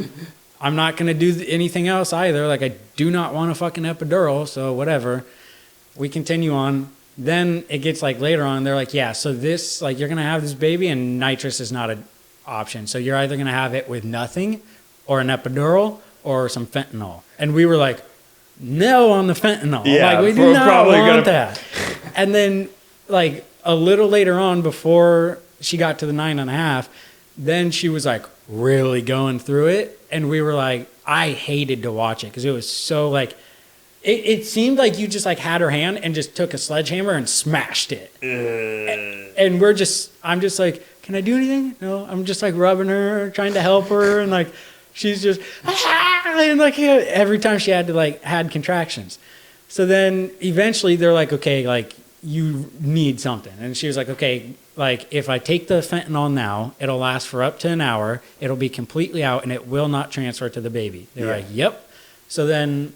I'm not going to do anything else either. Like, I do not want a fucking epidural, so whatever." We continue on. Then it gets like later on, they're like, "Yeah, so this, like, you're going to have this baby and nitrous is not an option. So you're either going to have it with nothing or an epidural or some fentanyl." And we were like, "No on the fentanyl." Yeah, like, we do we're not probably want gonna- that. And then, like, a little later on, before she got to the 9.5, then she was like really going through it. And we were like, I hated to watch it because it was so like, it seemed like you just like had her hand and just took a sledgehammer and smashed it. And I'm just like, "Can I do anything?" No, I'm just like rubbing her, trying to help her. And like, she's just, and like every time she had contractions. So then eventually they're like, "Okay, like you need something." And she was like, "Okay, like if I take the fentanyl now, it'll last for up to an hour. It'll be completely out and it will not transfer to the baby." They're like, "Yep." So then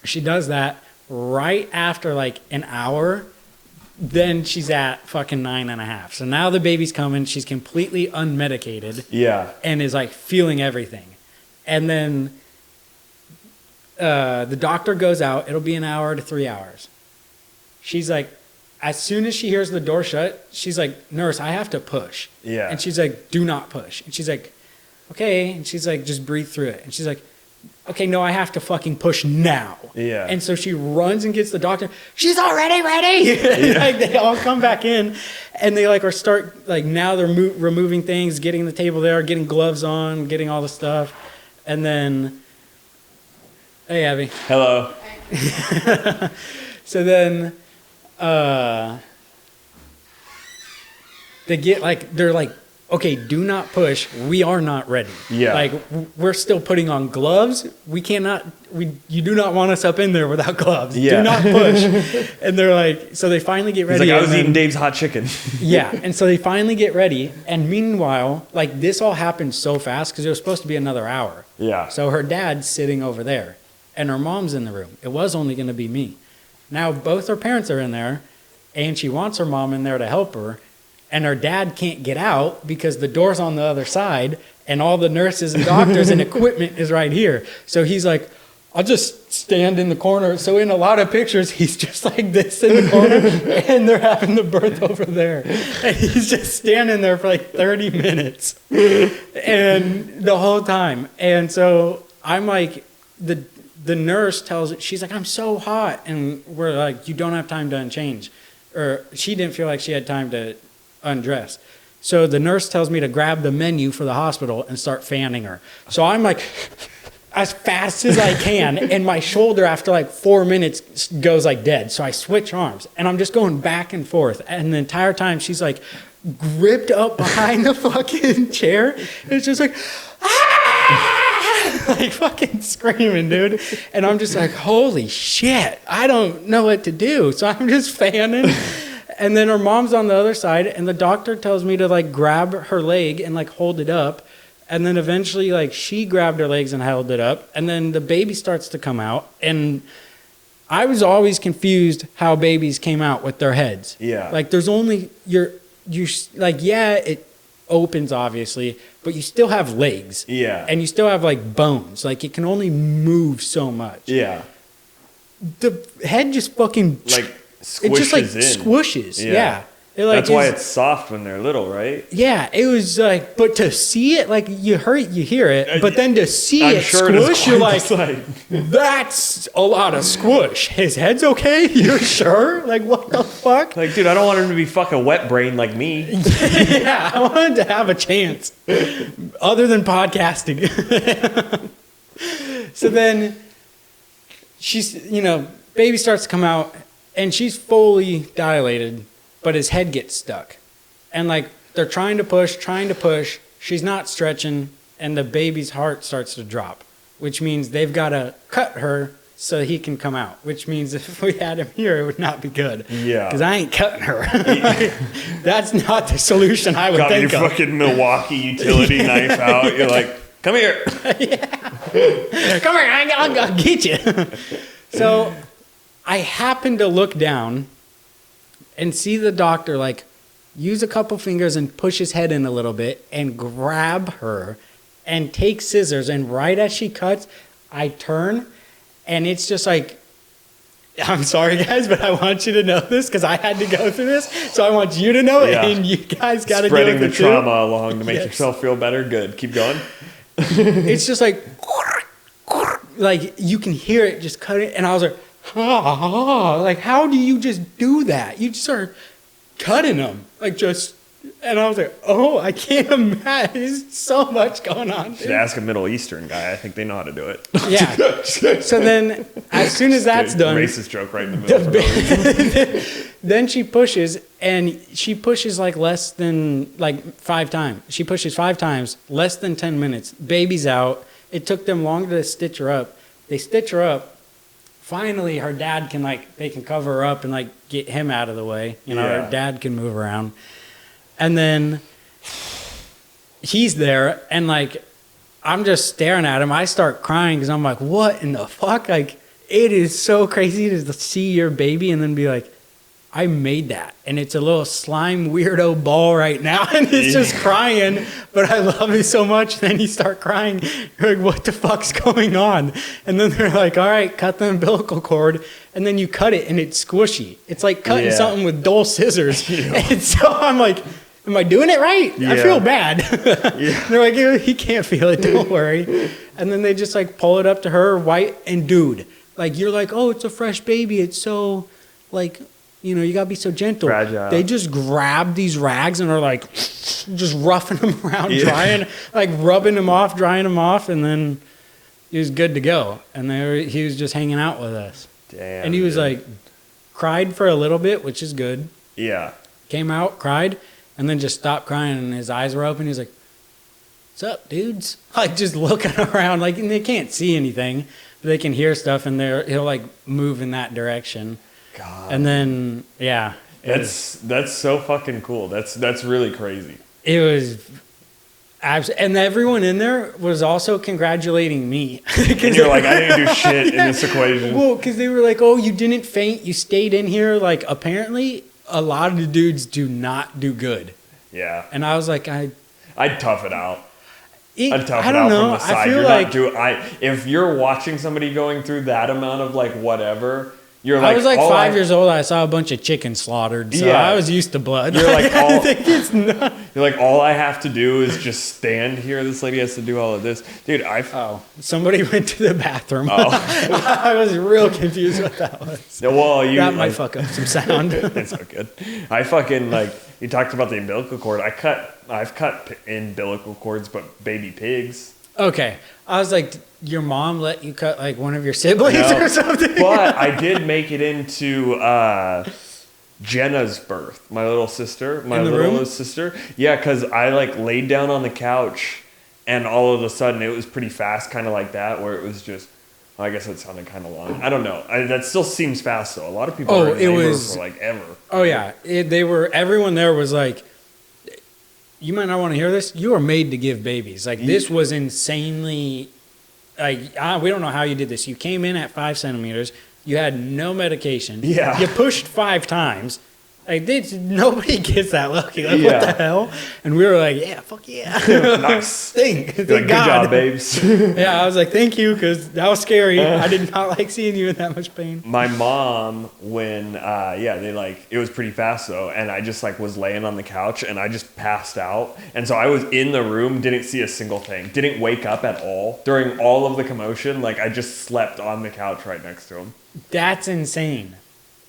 she does that. Right after like an hour, then she's at fucking 9.5. So now the baby's coming. She's completely unmedicated. Yeah. And is like feeling everything. And then the doctor goes out. It'll be an hour to 3 hours. She's like, as soon as she hears the door shut, she's like, "Nurse, I have to push." Yeah. And she's like, "Do not push." And she's like, "Okay." And she's like, "Just breathe through it." And she's like, okay, no, I have to fucking push now. Yeah. And so she runs and gets the doctor. She's already ready. And, like, they all come back in, and they like start like now they're removing things, getting the table there, getting gloves on, getting all the stuff, and then, hey Abby. Hello. So then, they're like, okay, do not push. We are not ready. Yeah. Like, we're still putting on gloves. You do not want us up in there without gloves. Yeah. Do not push. And they're like, so they finally get ready. He's like, I was and eating then- Dave's hot chicken. Yeah. And so they finally get ready. And meanwhile, like, this all happened so fast because it was supposed to be another hour. Yeah. So her dad's sitting over there and her mom's in the room. It was only going to be me. Now both her parents are in there and she wants her mom in there to help her. And her dad can't get out because the door's on the other side and all the nurses and doctors and equipment is right here. So he's like, I'll just stand in the corner. So in a lot of pictures, he's just like this in the corner and they're having the birth over there. And he's just standing there for like 30 minutes and the whole time. And so I'm like, the nurse tells it, she's like, I'm so hot. And we're like, you don't have time to unchange. Or she didn't feel like she had time to undress. So the nurse tells me to grab the menu for the hospital and start fanning her. So I'm like, as fast as I can, and my shoulder after like 4 minutes goes like dead. So I switch arms and I'm just going back and forth. And the entire time she's like gripped up behind the fucking chair. And it's just like, like fucking screaming, dude. And I'm just like, holy shit, I don't know what to do. So I'm just fanning. And then her mom's on the other side, and the doctor tells me to like grab her leg and like hold it up. And then eventually like she grabbed her legs and held it up. And then the baby starts to come out. And I was always confused how babies came out with their heads. Yeah. Like there's only, you're like, yeah, it opens obviously, but you still have legs. Yeah. And you still have like bones. Like it can only move so much. Yeah. The head just fucking Like squishes it just like in. squishes. Yeah. Yeah. It, like, That's why is- it's soft when they're little, right? Yeah, it was like, but to see it, like you hear it, but then to see I'm it sure it is squish, you're quite like, that's a lot of squish. His head's okay? You're sure? Like, what the fuck? Like, dude, I don't want him to be fucking wet brain like me. Yeah, I wanted to have a chance other than podcasting. So then she's, baby starts to come out and she's fully dilated, but his head gets stuck. And like they're trying to push. She's not stretching and the baby's heart starts to drop, which means they've got to cut her so he can come out, which means if we had him here, it would not be good. Yeah. Because I ain't cutting her. That's not the solution I would Got your think of. fucking Milwaukee utility knife out. You're like, come here. Come here, I'll get you. So I happened to look down and see the doctor like use a couple fingers and push his head in a little bit and grab her and take scissors. And right as she cuts, I turn and it's just like, I'm sorry guys, but I want you to know this because I had to go through this. So I want you to know it Yeah. and you guys got to deal Spreading with the it too. trauma along to make Yes. yourself feel better. Good. Keep going. It's just like you can hear it just cut it. And I was like, like, how do you just do that? You just start cutting them. Like, just, and I was like, oh, I can't imagine. There's so much going on. Should Dude. ask a Middle Eastern guy. I think they know how to do it. Yeah. So then, as soon as that's done, Racist joke right in the middle. For no reason. then she pushes, and she pushes like less than like 5 times. She pushes 5 times, less than 10 minutes. Baby's out. It took them longer to stitch her up. They stitch her up. Finally, her dad can they can cover her up and like get him out of the way. Yeah. Her dad can move around. And then he's there and like, I'm just staring at him. I start crying because I'm like, what in the fuck? Like, it is so crazy to see your baby and then be like, I made that. And it's a little slime weirdo ball right now. And it's just crying, but I love it so much. Then you start crying. You're like, what the fuck's going on? And then they're like, all right, cut the umbilical cord. And then you cut it and it's squishy. It's like cutting Yeah. something with dull scissors. And so I'm like, am I doing it right? I Yeah. feel bad. Yeah. They're like, he can't feel it. Don't worry. And then they just like pull it up to her, white, and dude, like you're like, oh, it's a fresh baby. It's so like, you know, you gotta be so gentle. Fragile. They just grab these rags and are like, just roughing them around, drying, like rubbing them off, drying them off, and then he was good to go. And he was just hanging out with us. Damn. And he was dude. like, cried for a little bit, which is good. Yeah. Came out, cried, and then just stopped crying, and his eyes were open. He was like, what's up, dudes? Like, just looking around. Like, and they can't see anything, but they can hear stuff, and he'll, like, move in that direction. God. And then, yeah. That's so fucking cool. That's really crazy. It was... And everyone in there was also congratulating me. And you're like, I didn't do shit in this equation. Well, because they were like, oh, you didn't faint. You stayed in here. Like, apparently, a lot of the dudes do not do good. Yeah. And I was like, I'd tough it out. I Tough it don't out know. from the side. I feel You're like not if you're watching somebody going through that amount of like whatever, you're like, I was like all 5 years old. I saw a bunch of chicken slaughtered, so Yeah. I was used to blood. You're like, I think it's not. You're like, all I have to do is just stand here. This lady has to do all of this, dude. Oh, somebody went to the bathroom. Oh. I was real confused what that was. Well, That might fuck up some sound. It's so good. I fucking like. You talked about the umbilical cord. I've cut umbilical cords, but baby pigs. Okay, I was like, your mom let you cut like one of your siblings No, or something? But I did make it into Jenna's birth. My little sister. My In the little room? sister. Yeah, because I like laid down on the couch, and all of a sudden it was pretty fast, kind of like that, where it was just. Well, I guess that sounded kind of long. I don't know. That still seems fast though. A lot of people are in labor for like ever. Oh yeah, everyone there was like, you might not want to hear this. You are made to give babies. Like this was insanely, like we don't know how you did this. You came in at 5 centimeters. You had no medication. Yeah. You pushed 5 times. Like nobody gets that lucky. Like Yeah. what the hell? And we were like, yeah, fuck yeah, Nice. Thank You're like, good God. job, babes. Yeah, I was like, thank you, because that was scary. I did not like seeing you in that much pain. My mom, when they like it was pretty fast though, and I just like was laying on the couch and I just passed out, and so I was in the room, didn't see a single thing, didn't wake up at all during all of the commotion. Like I just slept on the couch right next to him. That's insane.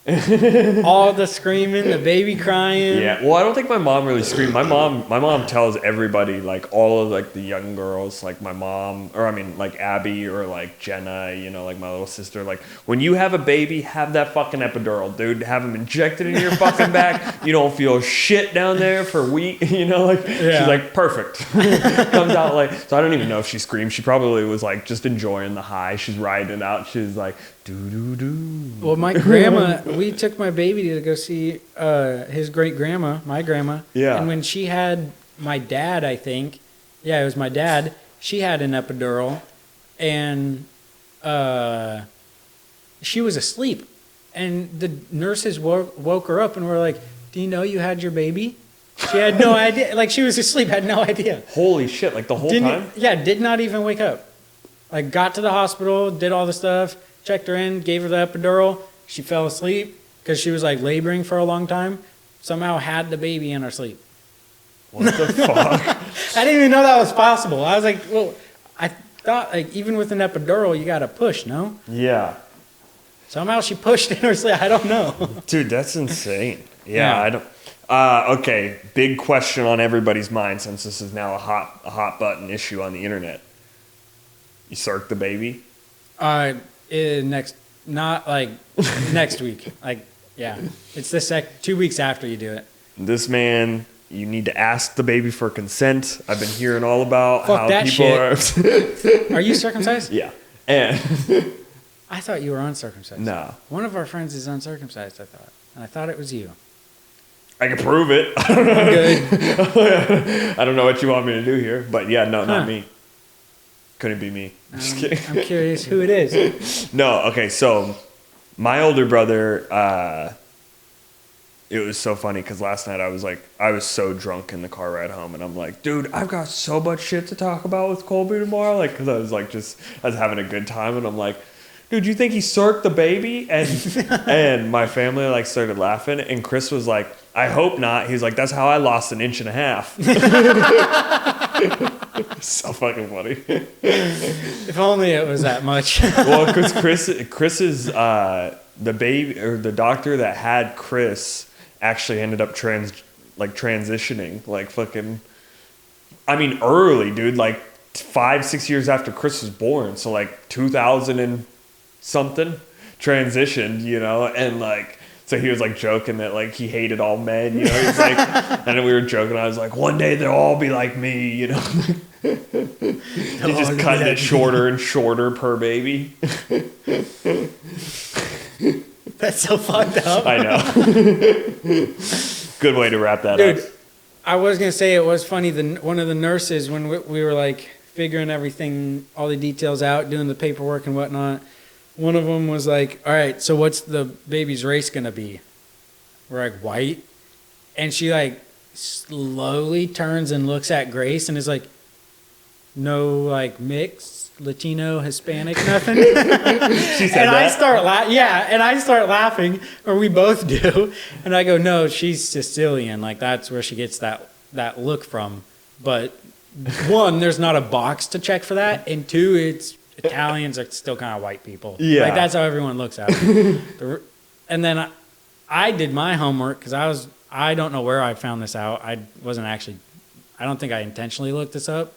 All the screaming, the baby crying. Yeah, well, I don't think my mom really screamed. My mom tells everybody, like all of like the young girls, like my mom, or I mean like Abby or like Jenna, you know, like my little sister, like when you have a baby, have that fucking epidural, dude. Have them injected in your fucking back. You don't feel shit down there for weeks, you know, like she's like perfect. Comes out like, so I don't even know if she screamed. She probably was like just enjoying the high. She's riding it out. She's like, doo doo doo. Well, my grandma, we took my baby to go see his great grandma, my grandma. Yeah. And when she had my dad, I think, yeah, it was my dad. She had an epidural, and she was asleep, and the nurses woke her up and were like, "Do you know you had your baby?" She had no idea. Like she was asleep, had no idea. Holy shit! Like the whole time. Yeah, did not even wake up. Like got to the hospital, did all the stuff, checked her in, gave her the epidural. She fell asleep because she was like laboring for a long time. Somehow had the baby in her sleep. What the fuck? I didn't even know that was possible. I was like, well, I thought like even with an epidural, you got to push, no? Yeah. Somehow she pushed in her sleep. I don't know. Dude, that's insane. Yeah, Yeah. I don't. Okay, big question on everybody's mind since this is now a hot button issue on the internet. You circ the baby? Not like next week. Like, yeah, it's the 2 weeks after you do it. This man, you need to ask the baby for consent. I've been hearing all about Fuck how that people are. Are you circumcised? Yeah, and I thought you were uncircumcised. no, One of our friends is uncircumcised, I thought. And I thought it was you. I can prove it. I'm good. I don't know what you want me to do here, but yeah, no, not Huh. me. Couldn't be me. Just kidding. I'm curious who it is. No, okay, so my older brother, it was so funny because last night I was so drunk in the car ride home, and I'm like, dude, I've got so much shit to talk about with Colby tomorrow, like, because I was having a good time, and I'm like, dude, you think he circed the baby? And my family like started laughing, and Chris was like, I hope not. He's like, that's how I lost 1.5 inches. So fucking funny. If only it was that much. Well, because Chris's the baby or the doctor that had Chris actually ended up transitioning like fucking. I mean, early, dude. Like 5-6 years after Chris was born, so like 2000 and something transitioned, you know, and like. So he was like joking that like he hated all men, you know. He's like, and then we were joking. I was like, one day they'll all be like me, you know. He just cutting it shorter and shorter per baby. That's so fucked up. I know. Good way to wrap that up. Dude, I was gonna say it was funny. One of the nurses, when we were like figuring everything, all the details out, doing the paperwork and whatnot. One of them was like, all right, so what's the baby's race going to be? We're like, white. And she like slowly turns and looks at Grace and is like, no like mixed, Latino, Hispanic, nothing. She said and that? I start laughing, or we both do. And I go, no, she's Sicilian. Like that's where she gets that look from. But one, there's not a box to check for that. And two, it's Italians are still kind of white people. Yeah. Like that's how everyone looks at it. And then I did my homework because I don't know where I found this out. I don't think I intentionally looked this up.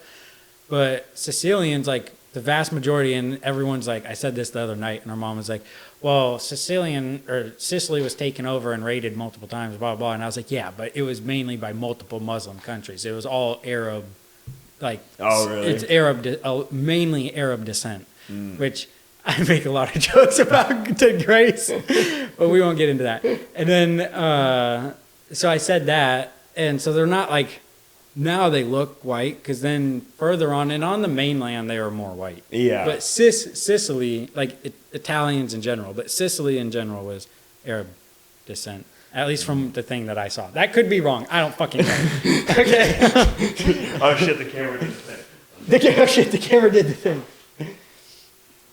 But Sicilians, like the vast majority, and everyone's like, I said this the other night, and our mom was like, well, Sicily was taken over and raided multiple times, blah, blah. And I was like, yeah, but it was mainly by multiple Muslim countries. It was all Arab. Like, oh, really? It's mainly Arab descent, which I make a lot of jokes about to Grace, but we won't get into that. And then, so I said that, and so they're not like, now they look white, because then further on, and on the mainland, they were more white. Yeah. But Sicily, like Italians in general, but Sicily in general was Arab descent. At least from the thing that I saw. That could be wrong. I don't fucking know. Okay. Oh shit, the camera did the thing. The camera did the thing.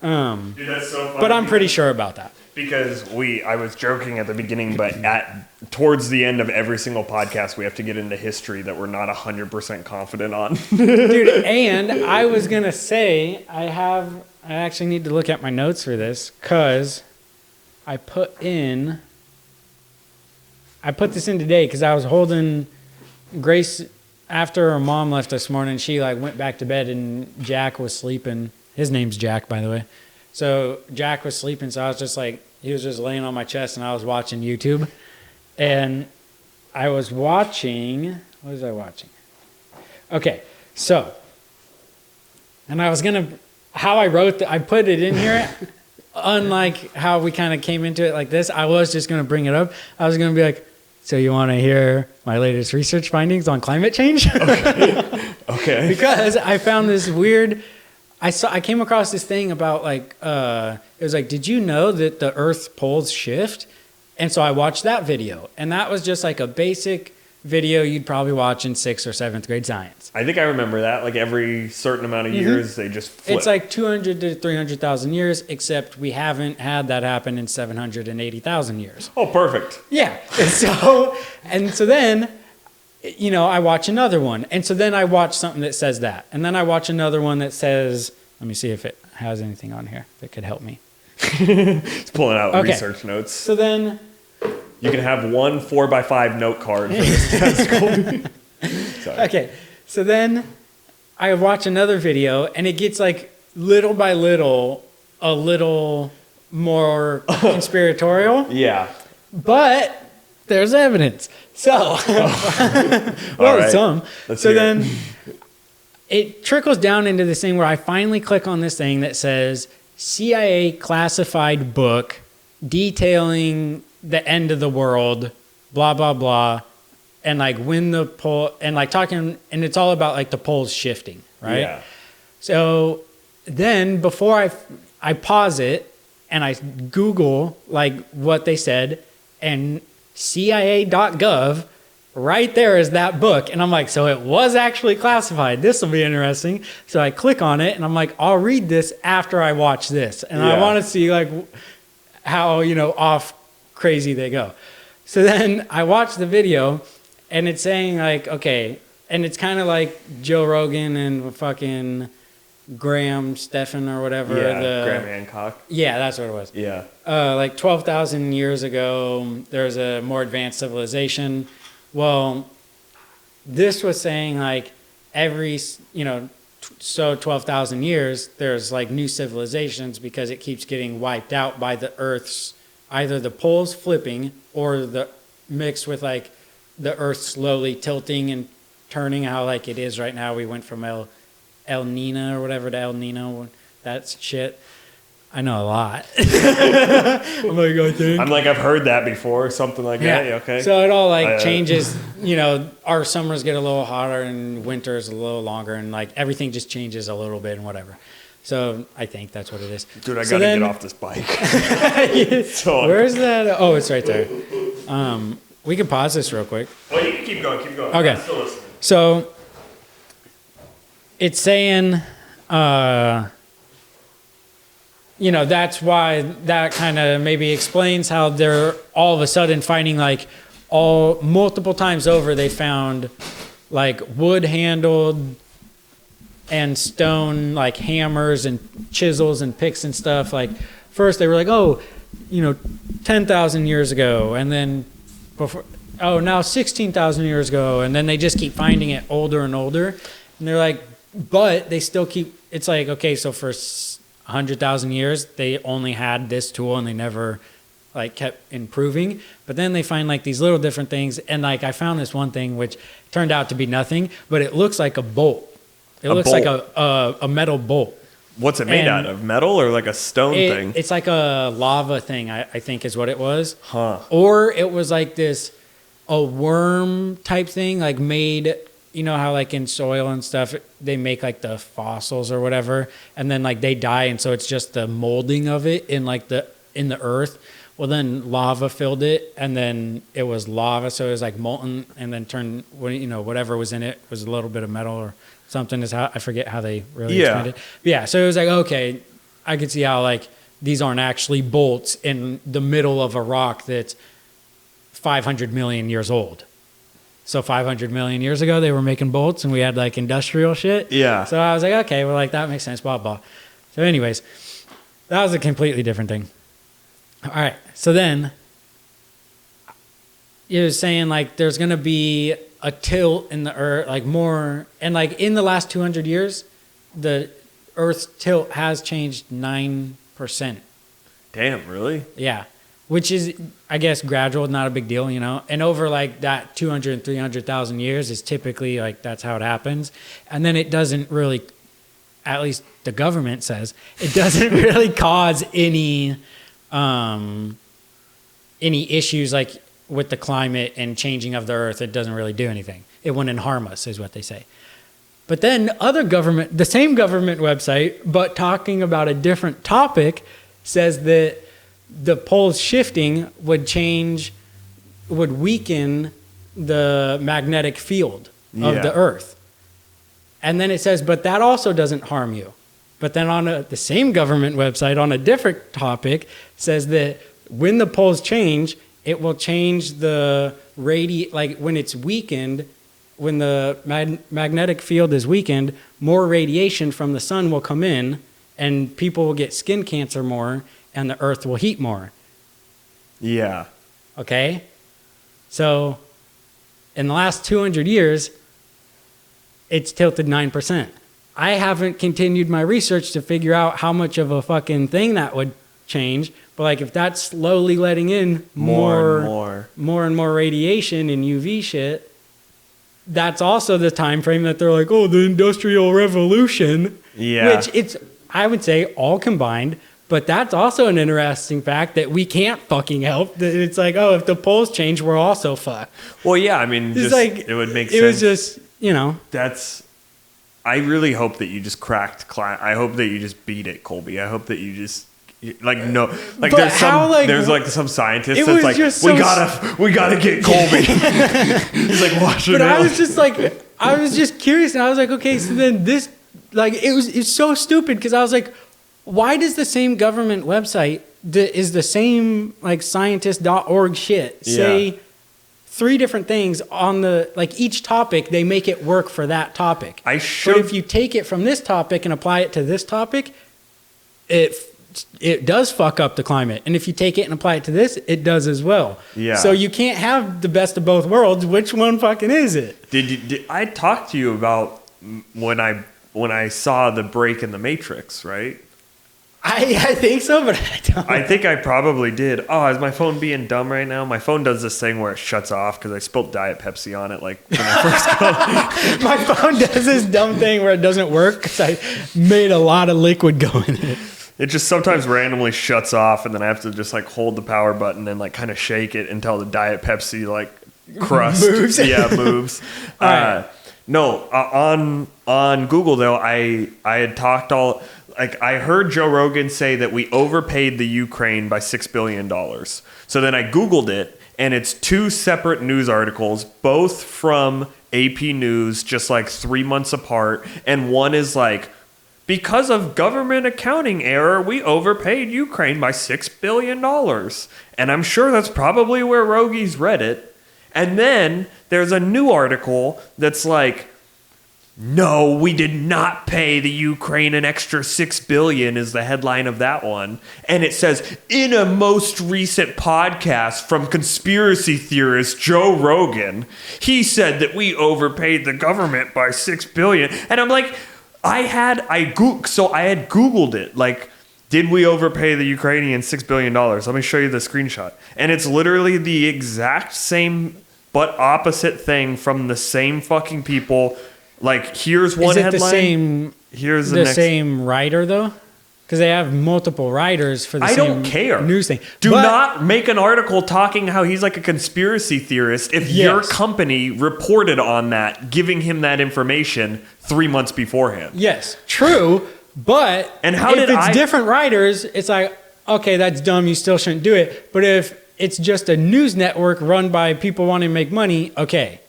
Dude, that's so funny. But I'm pretty sure about that. Because I was joking at the beginning, but towards the end of every single podcast, we have to get into history that we're not 100% confident on. Dude, and I was going to say, I actually need to look at my notes for this, because I put this in today because I was holding Grace after her mom left this morning. She like went back to bed and Jack was sleeping. His name's Jack, by the way. So Jack was sleeping. So I was just like, he was just laying on my chest and I was watching YouTube. And I was watching, what was I watching? Okay. So, and I was going to, how I wrote, I put it in here. Unlike how we kind of came into it like this, I was just going to bring it up. I was going to be like, so you want to hear my latest research findings on climate change? Okay. Because I found this weird, I came across this thing about like, it was like, did you know that the Earth's poles shift? And so I watched that video. And that was just like a basic video you'd probably watch in 6th or 7th grade science. I think I remember that. Like every certain amount of years, they just flip. It's like 200 to 300,000 years, except we haven't had that happen in 780,000 years. Oh, perfect. Yeah. And so then, you know, I watch another one. And so then I watch something that says that. And then I watch another one that says, let me see if it has anything on here that could help me. It's pulling out research notes. So then... You can have one 4x5 note card for this test. Sorry. Okay. So then I watch another video and it gets like little by little, a little more conspiratorial. Yeah. But there's evidence. So, well, right. some. Let's so hear then it. It trickles down into this thing where I finally click on this thing that says CIA classified book detailing the end of the world, blah, blah, blah. And like when the pole, and like talking, and it's all about like the poles shifting, right? Yeah. So then before I pause it and I Google like what they said, and CIA.gov, right there is that book. And I'm like, so it was actually classified. This will be interesting. So I click on it and I'm like, I'll read this after I watch this. And I want to see like how, you know, off crazy they go. So then I watch the video and it's saying like, okay, and it's kind of like Joe Rogan and fucking Graham Stephan or whatever. Graham Hancock. Yeah, that's what it was. Yeah. Like 12,000 years ago, there's a more advanced civilization. Well, this was saying like every, so 12,000 years, there's like new civilizations because it keeps getting wiped out by the Earth's, either the poles flipping or the mixed with like the Earth slowly tilting and turning, how like it is right now. We went from El Nino or whatever to El Nino. That's shit. I know a lot. I'm like, I think. I'm like, I've heard that before, something like that. Okay. So it all like changes, our summers get a little hotter and winters a little longer, and like everything just changes a little bit and whatever. So I think that's what it is. Dude, I gotta get off this bike. Where's that? Oh, it's right there. We can pause this real quick. Oh, you can keep going. Okay. I'm still listening. So it's saying, that's why that kind of maybe explains how they're all of a sudden finding like multiple times over they found like wood handled and stone like hammers and chisels and picks and stuff. Like first they were like, 10,000 years ago, and then now 16,000 years ago, and then they just keep finding it older and older, and they're like, but they still keep, it's like, okay, so for 100,000 years they only had this tool and they never like kept improving, but then they find like these little different things, and like I found this one thing which turned out to be nothing, but it looks like a bolt. It looks like a metal bolt. What's it made out of? Metal or like a stone thing? It's like a lava thing, I think is what it was. Huh. Or it was like a worm type thing, like made, how like in soil and stuff, they make like the fossils or whatever, and then like they die, and so it's just the molding of it in the earth. Well, then lava filled it, and then it was lava, so it was like molten, and then turned, whatever was in it was a little bit of metal or something. Is how I forget how they really explained it. But yeah, so it was like, okay, I could see how like these aren't actually bolts in the middle of a rock that's 500 million years old. So 500 million years ago, they were making bolts, and we had like industrial shit. Yeah. So I was like, okay, well, like that makes sense, blah, blah. So anyways, that was a completely different thing. All right. So then it was saying like there's going to be a tilt in the earth, like more, and like in the last 200 years, the Earth's tilt has changed 9%. Damn, really? Yeah. Which is, I guess, gradual, not a big deal, And over like that 200 and 300,000 years is typically like that's how it happens. And then it doesn't really, at least the government says, it doesn't really cause any issues like with the climate and changing of the earth. It doesn't really do anything. It wouldn't harm us, is what they say. But then the same government website, but talking about a different topic, says that the poles shifting would weaken the magnetic field of the earth. And then it says, but that also doesn't harm you. But then on the same government website on a different topic says that when the poles change, it will change the like when it's weakened, when the magnetic field is weakened, more radiation from the sun will come in, and people will get skin cancer more, and the earth will heat more. Yeah. Okay? So in the last 200 years, it's tilted 9%. I haven't continued my research to figure out how much of a fucking thing that would change, but like if that's slowly letting in more and more radiation and UV shit, that's also the time frame that they're like, oh, the Industrial Revolution. Yeah. Which it's, I would say, all combined. But that's also an interesting fact that we can't fucking help. That it's like, oh, if the poles change, we're also fucked. Well, yeah, I mean, It's just, like, it would make sense. It was just, I really hope that you just cracked I hope that you just beat it, Colby. I hope that you just But there's some scientist that's like, we gotta get Colby. He's like watching it. But I was just curious, and I was like, okay, so then this, like, it's so stupid, because I was like, why does the same government website that is the same like scientist.org shit say 3 different things on the, like each topic, they make it work for that topic. But if you take it from this topic and apply it to this topic, it does fuck up the climate. And if you take it and apply it to this, it does as well. Yeah. So you can't have the best of both worlds. Which one fucking is it? Did I talk to you about when I saw the break in the Matrix, right? I think so, but I don't. I think I probably did. Oh, is my phone being dumb right now? My phone does this thing where it shuts off because I spilled Diet Pepsi on it like when I first got. My phone does this dumb thing where it doesn't work because I made a lot of liquid go in it. It just sometimes randomly shuts off, and then I have to just like hold the power button and like kind of shake it until the Diet Pepsi like crust moves. moves. All right. No, on Google though, I had talked all. Like, I heard Joe Rogan say that we overpaid the Ukraine by $6 billion. So then I Googled it, and it's 2 separate news articles, both from AP News, just like 3 months apart. And one is like, because of government accounting error, we overpaid Ukraine by $6 billion. And I'm sure that's probably where Rogies read it. And then there's a new article that's like, no, we did not pay the Ukraine an extra $6 billion is the headline of that one. And it says, in a most recent podcast from conspiracy theorist Joe Rogan, he said that we overpaid the government by $6 billion. And I'm like, I had Googled it. Like, did we overpay the Ukrainians $6 billion? Let me show you the screenshot. And it's literally the exact same but opposite thing from the same fucking people. Like, here's one headline. Is it the same? Here's the same writer though, because they have multiple writers for the same don't care. news thing. Do not make an article talking how he's like a conspiracy theorist if your company reported on that, giving him that information 3 months beforehand. Yes, true. But and how if it's different writers, it's like, okay, that's dumb. You still shouldn't do it. But if it's just a news network run by people wanting to make money, okay.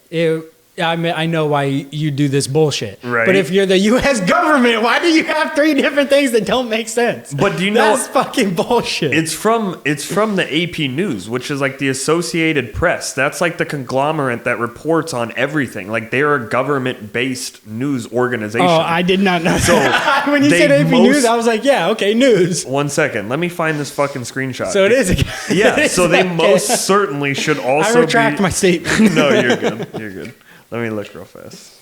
I know why you do this bullshit. Right. But if you're the U.S. government, why do you have 3 different things that don't make sense? But do you know that's fucking bullshit? It's from the AP News, which is like the Associated Press. That's like the conglomerate that reports on everything. Like, they're a government-based news organization. Oh, I did not know. So that. When you said AP News, I was like, yeah, okay, news. 1 second, let me find this fucking screenshot. So it is. Yeah. So they most certainly should also. I retract my statement. No, you're good. You're good. Let me look real fast.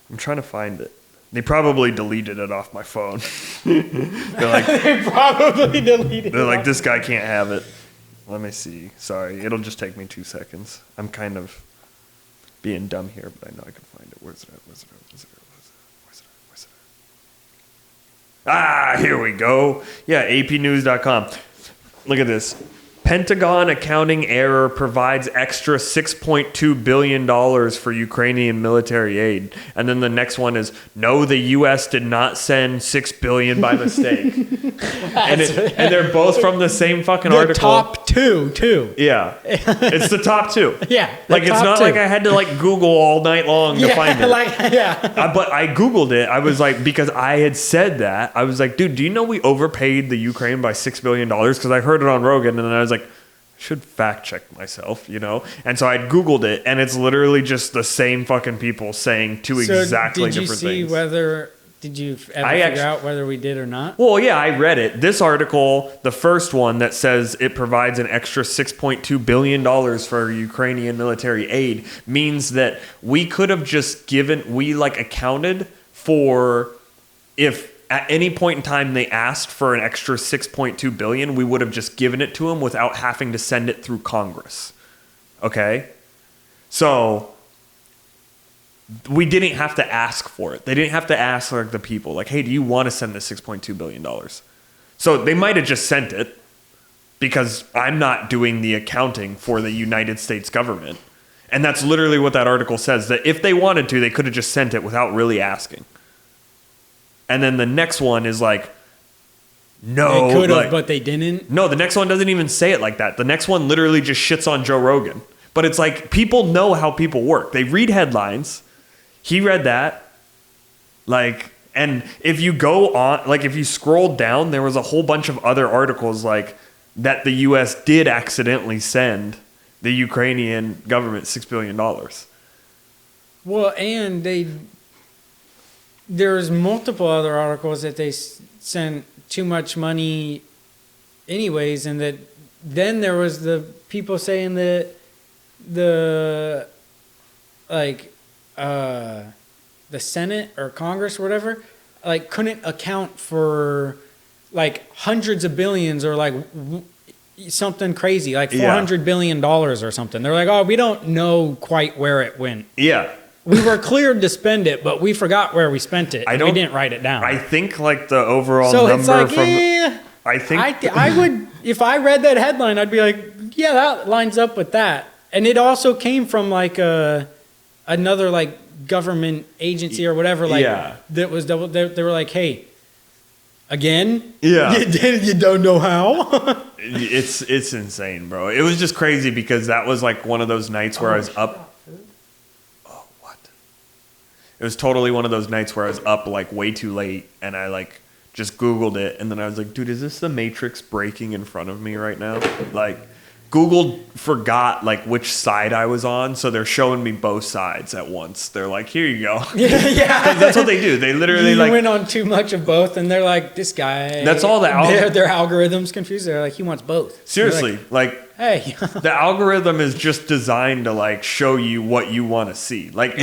I'm trying to find it. They probably deleted it off my phone. They're like, they probably deleted it. They're like, this guy can't have it. Let me see. Sorry, it'll just take me 2 seconds. I'm kind of being dumb here, but I know I can find it. Where's it at? Ah, here we go. Yeah, apnews.com. Look at this. Pentagon accounting error provides extra $6.2 billion for Ukrainian military aid. And then the next one is, no, the U.S. did not send $6 billion by mistake. and they're both from the same fucking article. Top two, too. Yeah. It's the top 2. Yeah. Like, it's not like I had to, like, Google all night long to find it. But I Googled it. I was like, because I had said that, I was like, dude, do you know we overpaid the Ukraine by $6 billion? Because I heard it on Rogan, and then I was like, should fact check myself, you know? And so I Googled it, and it's literally just the same fucking people saying 2 exactly different things. Did you ever figure out whether we did or not? Well, yeah, I read it. This article, the first one that says it provides an extra $6.2 billion for Ukrainian military aid, means that we could have just accounted for if at any point in time they asked for an extra $6.2 billion, we would have just given it to them without having to send it through Congress. Okay? So we didn't have to ask for it. They didn't have to ask like the people, like, hey, do you want to send this $6.2 billion? So they might have just sent it because I'm not doing the accounting for the United States government. And that's literally what that article says, that if they wanted to, they could have just sent it without really asking. And then the next one is like, no. They could have, but they didn't? No, the next one doesn't even say it like that. The next one literally just shits on Joe Rogan. But it's like, people know how people work. They read headlines. He read that. Like, and if you go on, like if you scroll down, there was a whole bunch of other articles like that the U.S. did accidentally send the Ukrainian government $6 billion. Well, and there's multiple other articles that they sent too much money anyways, and that then there was the people saying that the Senate or Congress or whatever like couldn't account for like hundreds of billions or like something crazy like $400 billion or something. They're like, oh, we don't know quite where it went. Yeah. We were cleared to spend it, but we forgot where we spent it. We didn't write it down. I think like the overall so number it's like, from I think I would, if I read that headline, I'd be like, yeah, that lines up with that. And it also came from like another like government agency or whatever. Like that was double. They were like, hey, again, you don't know how. It's insane, bro. It was just crazy because that was like one of those nights where I was up. It was totally one of those nights where I was up like way too late and I like just Googled it and then I was like, dude, is this the Matrix breaking in front of me right now? Like Google forgot like which side I was on, so they're showing me both sides at once. They're like, here you go. Yeah. That's what they do. They literally you like went on too much of both and they're like, this guy. That's all the their algorithm's confused. They're like, he wants both. Seriously, like hey. the algorithm is just designed to like show you what you want to see. Like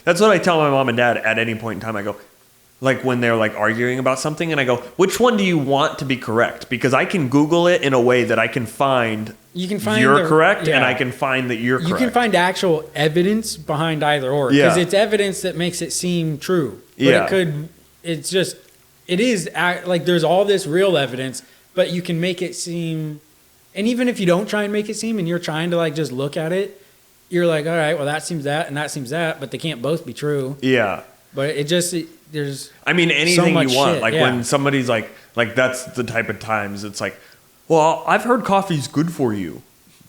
that's what I tell my mom and dad at any point in time. I go, like when they're like arguing about something and I go, which one do you want to be correct? Because I can Google it in a way that I can find you're correct and I can find that you're correct. You can find actual evidence behind either or. Because it's evidence that makes it seem true. But it is like there's all this real evidence, but you can make it seem, and even if you don't try and make it seem and you're trying to like just look at it, you're like, all right, well that seems that and that seems that, but they can't both be true. Yeah. But there's I mean anything so you want. Shit, like when somebody's like that's the type of times it's like, well, I've heard coffee's good for you.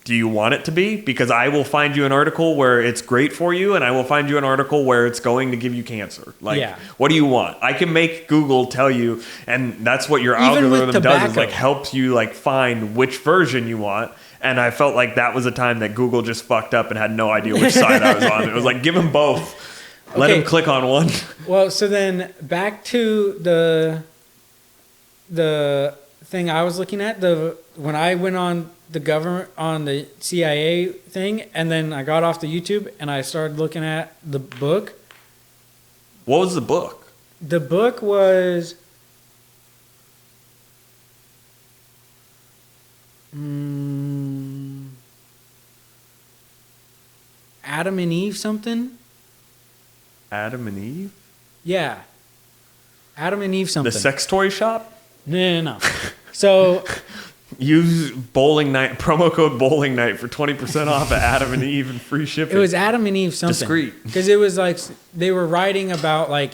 Do you want it to be? Because I will find you an article where it's great for you and I will find you an article where it's going to give you cancer. Like, what do you want? I can make Google tell you, and that's what your algorithm does is like helps you like find which version you want. And I felt like that was a time that Google just fucked up and had no idea which side I was on. It was like, give them both. Let him click on one. Well, so then back to the thing I was looking at, when I went on the government on the CIA thing, and then I got off the YouTube and I started looking at the book. What was the book? The book was Adam and Eve something. Adam and Eve? Yeah. Adam and Eve something. The sex toy shop? No. So use bowling night promo code bowling night for 20% off at Adam and Eve and free shipping. It was Adam and Eve something. Discreet. Because it was like they were writing about like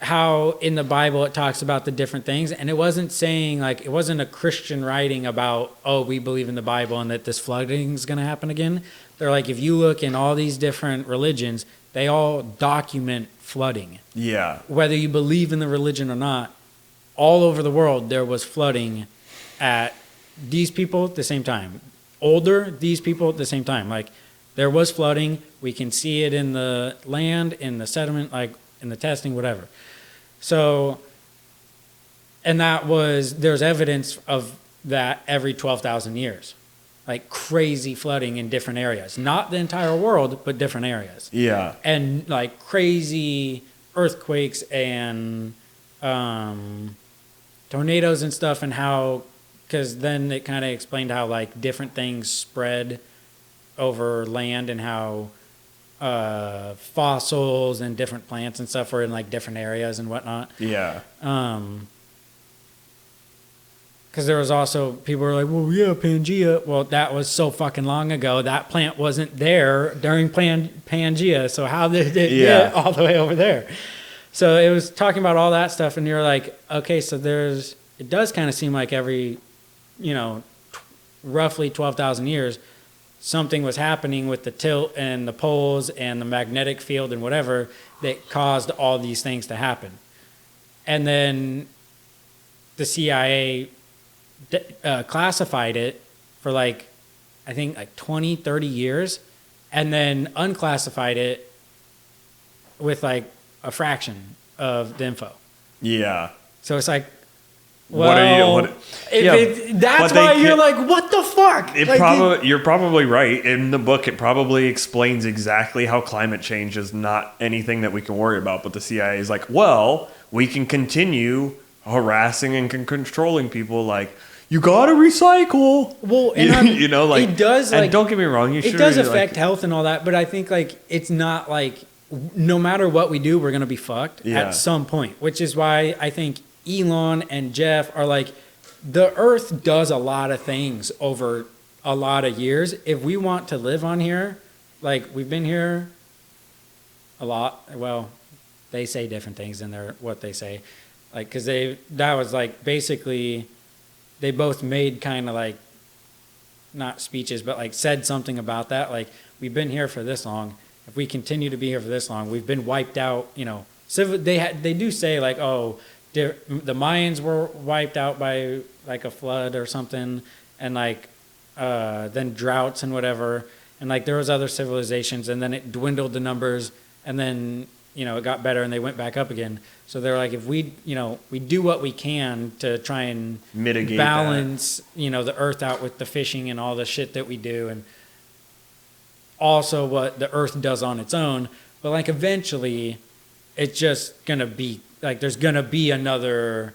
how in the Bible it talks about the different things, and it wasn't saying like it wasn't a Christian writing about, oh, we believe in the Bible and that this flooding is going to happen again. They're like, if you look in all these different religions, they all document flooding. Yeah. Whether you believe in the religion or not, all over the world there was flooding at these people at the same time. These people at the same time. Like there was flooding. We can see it in the land, in the sediment, like in the testing, whatever. So, and there's evidence of that every 12,000 years. Like crazy flooding in different areas. Not the entire world, but different areas. Yeah. And like crazy earthquakes and tornadoes and stuff, and how, because then it kind of explained how like different things spread over land and how fossils and different plants and stuff were in like different areas and whatnot. Yeah. Because there was also people were like, well, yeah, Pangea. Well, that was so fucking long ago. That plant wasn't there during Pangea. So how did it get all the way over there? So it was talking about all that stuff, and you're like, okay, so it does kind of seem like every, roughly 12,000 years, something was happening with the tilt and the poles and the magnetic field and whatever that caused all these things to happen. And then the CIA classified it for like I think like 20, 30 years, and then unclassified it with like a fraction of the info. Yeah. So it's like, What are you? What, that's why you're like, what the fuck? You're probably right. In the book, it probably explains exactly how climate change is not anything that we can worry about. But the CIA is like, well, we can continue harassing and controlling people. Like, you gotta recycle. Well, and you know, like it does. Like, and don't get me wrong, it does affect health and all that. But I think like it's not like no matter what we do, we're gonna be fucked at some point. Which is why I think Elon and Jeff are like, the Earth does a lot of things over a lot of years. If we want to live on here, like we've been here a lot. Well, they say different things than what they say, like because that was like basically they both made kind of like not speeches, but like said something about that. Like we've been here for this long. If we continue to be here for this long, we've been wiped out. You know, so they do say like, oh. The Mayans were wiped out by like a flood or something, and like then droughts and whatever, and like there was other civilizations, and then it dwindled the numbers, and then it got better and they went back up again. So they're like, if we we do what we can to try and mitigate balance the Earth out with the fishing and all the shit that we do, and also what the Earth does on its own, but like eventually it's just gonna be like there's gonna be another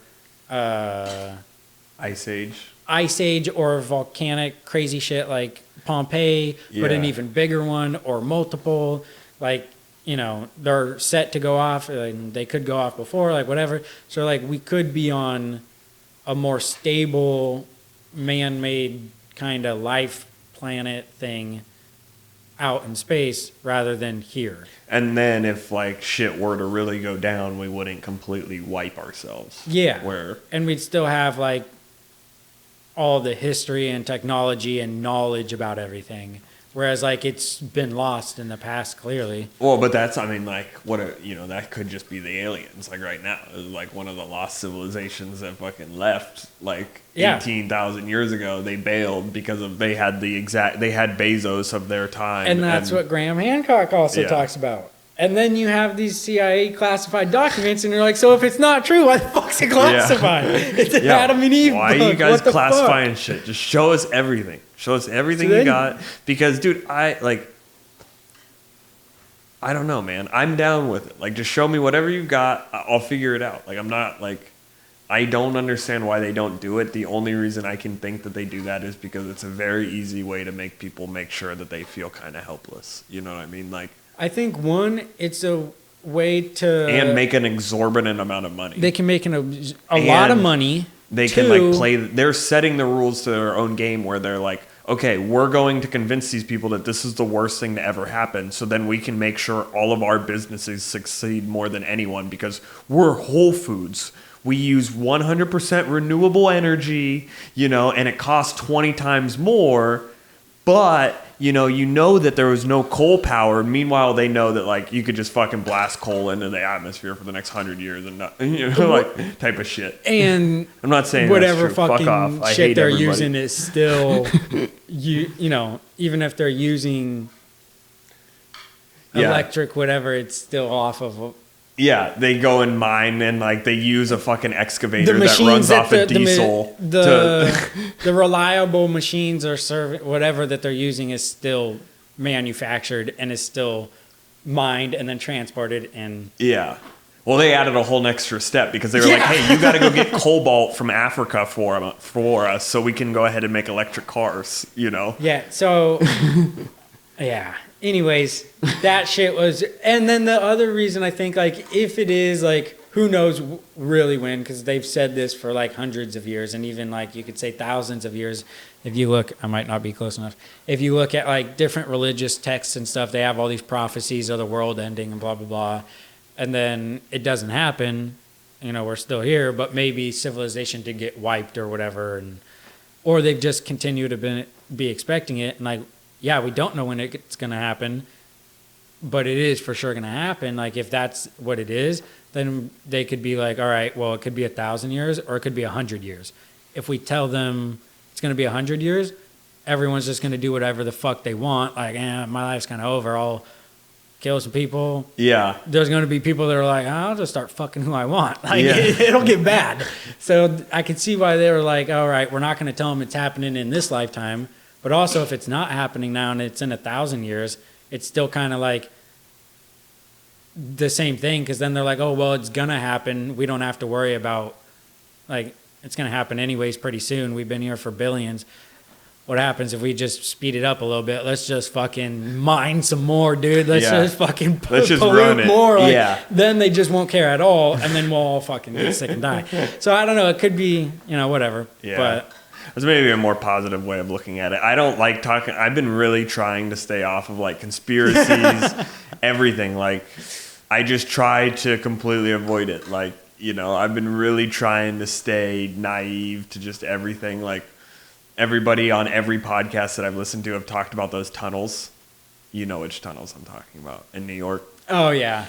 ice age or volcanic crazy shit like Pompeii, but an even bigger one or multiple. Like they're set to go off, and they could go off before, like whatever. So like we could be on a more stable, man-made kind of life planet thing out in space rather than here. And then if like shit were to really go down, we wouldn't completely wipe ourselves. Yeah. And we'd still have like all the history and technology and knowledge about everything. Whereas like it's been lost in the past clearly. Well, but that's, I mean, like that could just be the aliens. Like right now, like one of the lost civilizations that fucking left like 18,000 years ago. They bailed because they had Bezos of their time. And that's what Graham Hancock also talks about. And then you have these CIA classified documents, and you're like, so if it's not true, why the fuck's it classified? It's an Adam and Eve Why book. are you guys What the classifying fuck? shit? Just show us everything. Show us everything you got. Because, dude, I don't know, man. I'm down with it. Like, just show me whatever you've got. I'll figure it out. Like, I'm not, like, I don't understand why they don't do it. The only reason I can think that they do that is because it's a very easy way to make people make sure that they feel kind of helpless. You know what I mean? Like, I think, one, it's a way to... And make an exorbitant amount of money. They can make a lot of money. They can, like, play... They're setting the rules to their own game where they're like, okay, we're going to convince these people that this is the worst thing to ever happen, so then we can make sure all of our businesses succeed more than anyone because we're Whole Foods. We use 100% renewable energy, and it costs 20 times more, but... you know that there was no coal power. Meanwhile, they know that like you could just fucking blast coal into the atmosphere for the next 100 years and not, like type of shit. And I'm not saying whatever that's true. fucking Fuck off. I shit hate they're everybody. using is still even if they're using electric, whatever, it's still off of. Yeah, they go and mine and like they use a fucking excavator that runs off of diesel. The reliable machines are serving whatever that they're using is still manufactured and is still mined and then transported and Well, they added a whole extra step because they were like, "Hey, you got to go get cobalt from Africa for us, so we can go ahead and make electric cars." Yeah. So yeah. Anyways, that shit was... And then the other reason I think, like, if it is, like, who knows really when, because they've said this for, like, hundreds of years, and even, like, you could say thousands of years. If you look... I might not be close enough. If you look at, like, different religious texts and stuff, they have all these prophecies of the world ending and blah, blah, blah. And then it doesn't happen. We're still here, but maybe civilization did get wiped or whatever, or they've just continued to be expecting it, and, like... Yeah, we don't know when it's going to happen, but it is for sure going to happen. Like, if that's what it is, then they could be like, all right, well, it could be 1,000 years or it could be 100 years. If we tell them it's going to be 100 years, everyone's just going to do whatever the fuck they want. Like, my life's kind of over. I'll kill some people. Yeah. There's going to be people that are like, I'll just start fucking who I want. Like, Yeah. it'll get bad. So I can see why they were like, all right, we're not going to tell them it's happening in this lifetime. But also, if it's not happening now and it's in 1,000 years, it's still kind of like the same thing. Because then they're like, oh, well, it's going to happen. We don't have to worry about, like, it's going to happen anyways pretty soon. We've been here for billions. What happens if we just speed it up a little bit? Let's just fucking mine some more, dude. Let's just fucking Let's just pollute run it. more. Like, Yeah. Then they just won't care at all, and then we'll all fucking get sick and die. So I don't know. It could be, whatever. Yeah. But That's maybe a more positive way of looking at it. I don't like talking. I've been really trying to stay off of like conspiracies, everything. Like, I just try to completely avoid it. Like, I've been really trying to stay naive to just everything. Like, everybody on every podcast that I've listened to have talked about those tunnels. You know which tunnels I'm talking about in New York. oh yeah,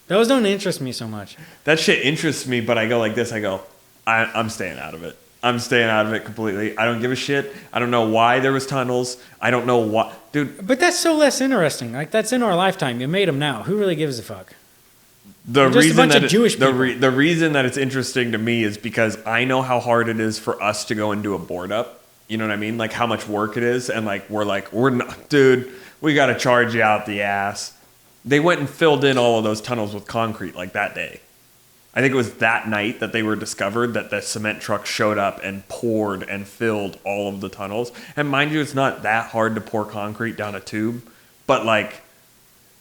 those don't interest me so much. That shit interests me, but I go like this. I go, I'm staying out of it. I'm staying out of it completely. I don't give a shit. I don't know why there was tunnels. I don't know what, dude. But that's so less interesting. Like, that's in our lifetime. You made them now. Who really gives a fuck? The Just a reason bunch that of Jewish the people. reason that it's interesting to me is because I know how hard it is for us to go and do a board up. You know what I mean? Like, how much work it is, and we're not, dude. We got to charge you out the ass. They went and filled in all of those tunnels with concrete like that day. I think it was that night that they were discovered that the cement truck showed up and poured and filled all of the tunnels. And mind you, it's not that hard to pour concrete down a tube, but like.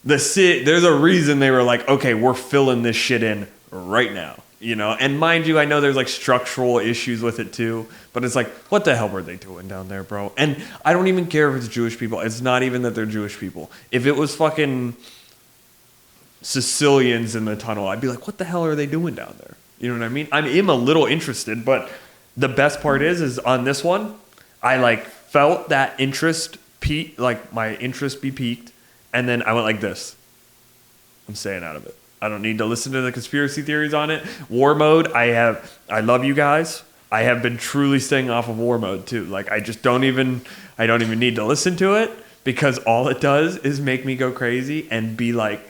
There's a reason they were like, okay, we're filling this shit in right now, And mind you, I know there's like structural issues with it too, but it's like, what the hell were they doing down there, bro? And I don't even care if it's Jewish people. It's not even that they're Jewish people. If it was fucking Sicilians in the tunnel, I'd be like, what the hell are they doing down there? You know what I mean? I'm a little interested, but the best part is on this one, I like felt that interest peak, like my interest be peaked. And then I went like this. I'm staying out of it. I don't need to listen to the conspiracy theories on it. War mode, I love you guys. I have been truly staying off of war mode too. Like, I don't even need to listen to it, because all it does is make me go crazy and be like.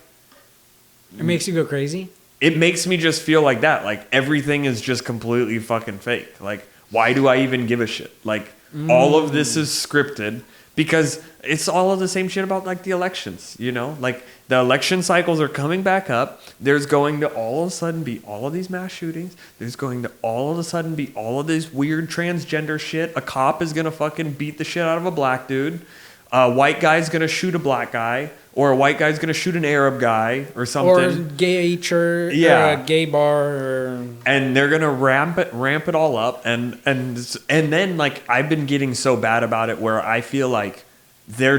It makes you go crazy? It makes me just feel like that. Like, everything is just completely fucking fake. Like, why do I even give a shit? Like, all of this is scripted. Because it's all of the same shit about like the elections, Like, the election cycles are coming back up. There's going to all of a sudden be all of these mass shootings. There's going to all of a sudden be all of this weird transgender shit. A cop is going to fucking beat the shit out of a black dude. A white guy's going to shoot a black guy. Or a white guy's going to shoot an Arab guy or something. Or gay church, or a gay bar. And they're going to ramp it all up. And then, like, I've been getting so bad about it where I feel like they're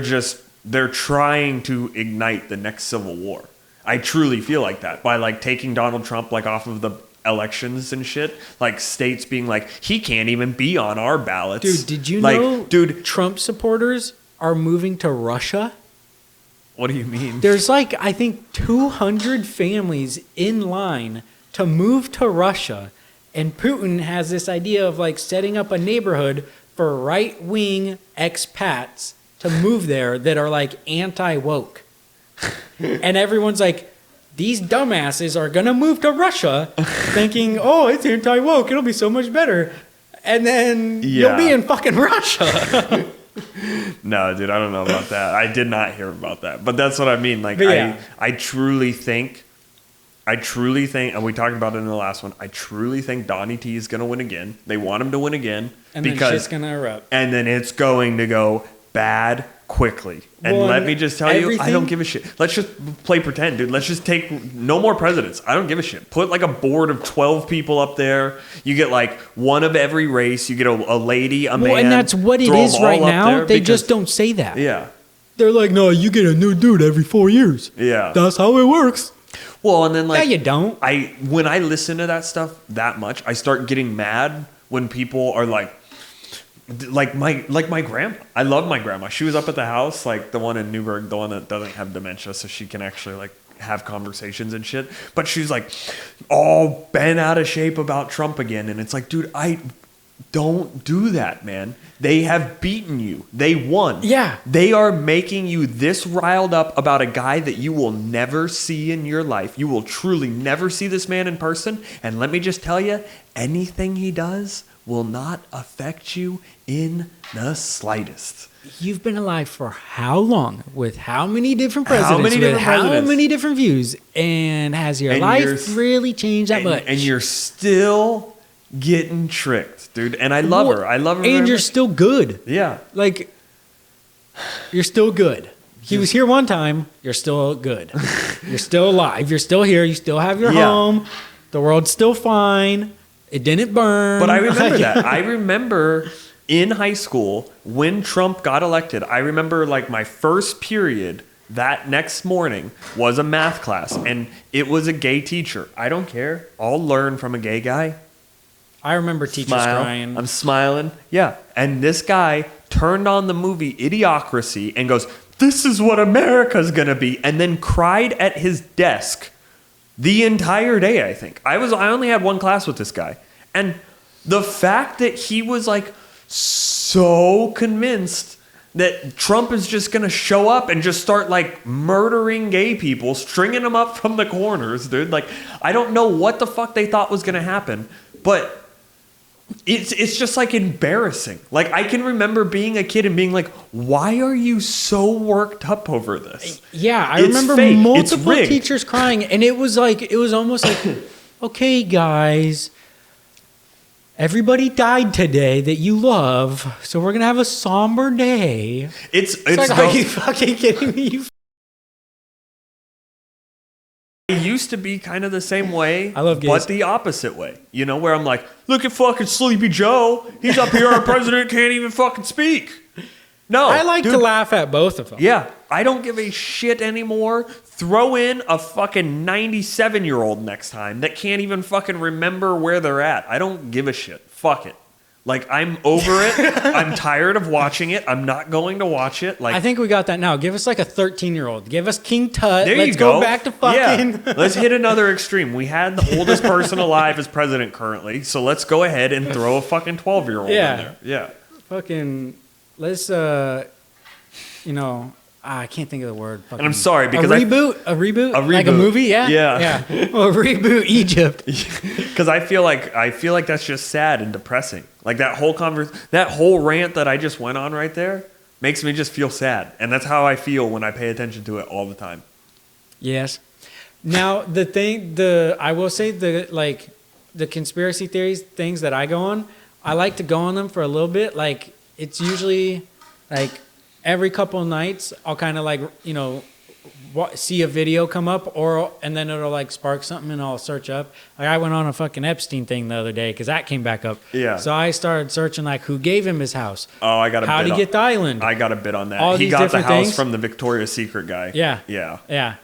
trying to ignite the next civil war. I truly feel like that by, like, taking Donald Trump, like, off of the elections and shit. Like, states being like, he can't even be on our ballots. Dude, did you like, know dude, Trump supporters are moving to Russia? What do you mean? There's like, I think 200 families in line to move to Russia. And Putin has this idea of like setting up a neighborhood for right-wing expats to move there that are like anti-woke. And everyone's like, these dumbasses are going to move to Russia thinking, oh, it's anti-woke. It'll be so much better. And then you'll be in fucking Russia. No, dude, I don't know about that. I did not hear about that. But that's what I mean. Like, I truly think, and we talked about it in the last one, I truly think Donnie T is going to win again. They want him to win again. And then shit's going to erupt. And then it's going to go bad quickly. And let me just tell you, I don't give a shit. Let's just play pretend, dude. Let's just take no more presidents. I don't give a shit. Put like a board of 12 people up there. You get like one of every race. You get a lady, a man. And that's what it is right now. They just don't say that. Yeah. They're like, no, you get a new dude every 4 years. Yeah. That's how it works. Well, and then like, yeah, you don't. When I listen to that stuff that much, I start getting mad when people are like my grandma. I love my grandma. She was up at the house, like the one in Newburgh, the one that doesn't have dementia, so she can actually like have conversations and shit. But she's like all bent out of shape about Trump again, and it's like, dude, Don't do that, man. They have beaten you. They won. Yeah. They are making you this riled up about a guy that you will never see in your life. You will truly never see this man in person. And let me just tell you, anything he does will not affect you in the slightest. You've been alive for how long? With how many different presidents? How many different views? And has your life really changed that much? And you're still getting tricked, dude. And I love her. I love her. And you're still good. Yeah. Like, you're still good. He was here one time. You're still good. You're still alive. You're still here. You still have your home. The world's still fine. It didn't burn. But I remember that. I remember in high school when Trump got elected, I remember like my first period that next morning was a math class, and it was a gay teacher. I don't care. I'll learn from a gay guy. I remember teachers crying. I'm smiling. Yeah. And this guy turned on the movie Idiocracy and goes, "This is what America's going to be." And then cried at his desk the entire day, I think. I only had one class with this guy. And the fact that he was like so convinced that Trump is just going to show up and just start like murdering gay people, stringing them up from the corners, dude. Like, I don't know what the fuck they thought was going to happen, but it's just like embarrassing. Like, I can remember being a kid and being like, why are you so worked up over this? Yeah, I It's remember fake. multiple It's rigged. teachers crying, and it was almost like, okay, guys, everybody died today that you love, so we're gonna have a somber day. It's Like, are you fucking kidding me? I used to be kind of the same way, I love gays. but the opposite way. You know, where I'm like, look at fucking Sleepy Joe. He's up here, our president can't even fucking speak. No, I like dude, to laugh at both of them. Yeah, I don't give a shit anymore. Throw in a fucking 97-year-old next time that can't even fucking remember where they're at. I don't give a shit. Fuck it. Like, I'm over it. I'm tired of watching it. I'm not going to watch it. Like, I think we got that now. Give us like a 13-year-old. Give us King Tut. there Let's you go. back to fucking. Yeah. Let's hit another extreme. We had the oldest person alive as president currently, so let's go ahead and throw a fucking 12-year-old in there. Yeah. Fucking. Let's I can't think of the word. And I'm sorry because a reboot, a reboot, like a reboot. movie, yeah. Well, reboot Egypt. Because I feel like that's just sad and depressing. Like that whole rant that I just went on right there makes me just feel sad, and that's how I feel when I pay attention to it all the time. Yes. Now I will say the conspiracy theories things that I go on. I like to go on them for a little bit. Like, it's usually like every couple of nights I'll kind of like, see a video come up and then it'll like spark something and I'll search up. Like, I went on a fucking Epstein thing the other day because that came back up. Yeah. So I started searching like who gave him his house. Oh, I got a bit. How'd he get the island? I got a bit on that. All He these got the different house things. from the Victoria's Secret guy. Yeah. Yeah. Yeah.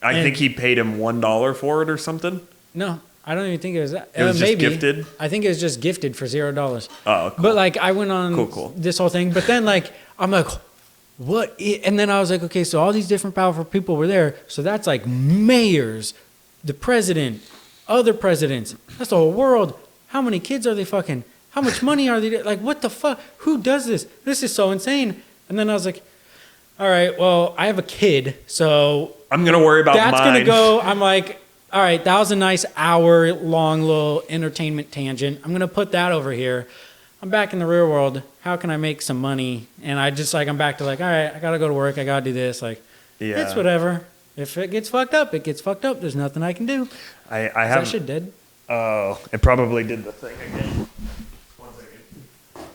I think he paid him $1 for it or something. No, I don't even think it was that. It was just maybe. gifted? I think it was just gifted for $0. Oh, cool. But like I went on Cool. this whole thing, but then like I'm like, what? And then I was like, okay, so all these different powerful people were there. So that's like mayors, the president, other presidents. That's the whole world. How many kids are they fucking? How much money are they? Like, what the fuck? Who does this? This is so insane. And then I was like, all right, well, I have a kid, so I'm gonna worry about that's mine. gonna go. I'm like, all right, that was a nice hour-long little entertainment tangent. I'm gonna put that over here. I'm back in the real world. How can I make some money? And I'm back to like, all right, I gotta go to work. I gotta do this. Like, Yeah. it's whatever. If it gets fucked up, it gets fucked up. There's nothing I can do. I Is have. that shit dead? Oh, it probably did the thing again. 1 second.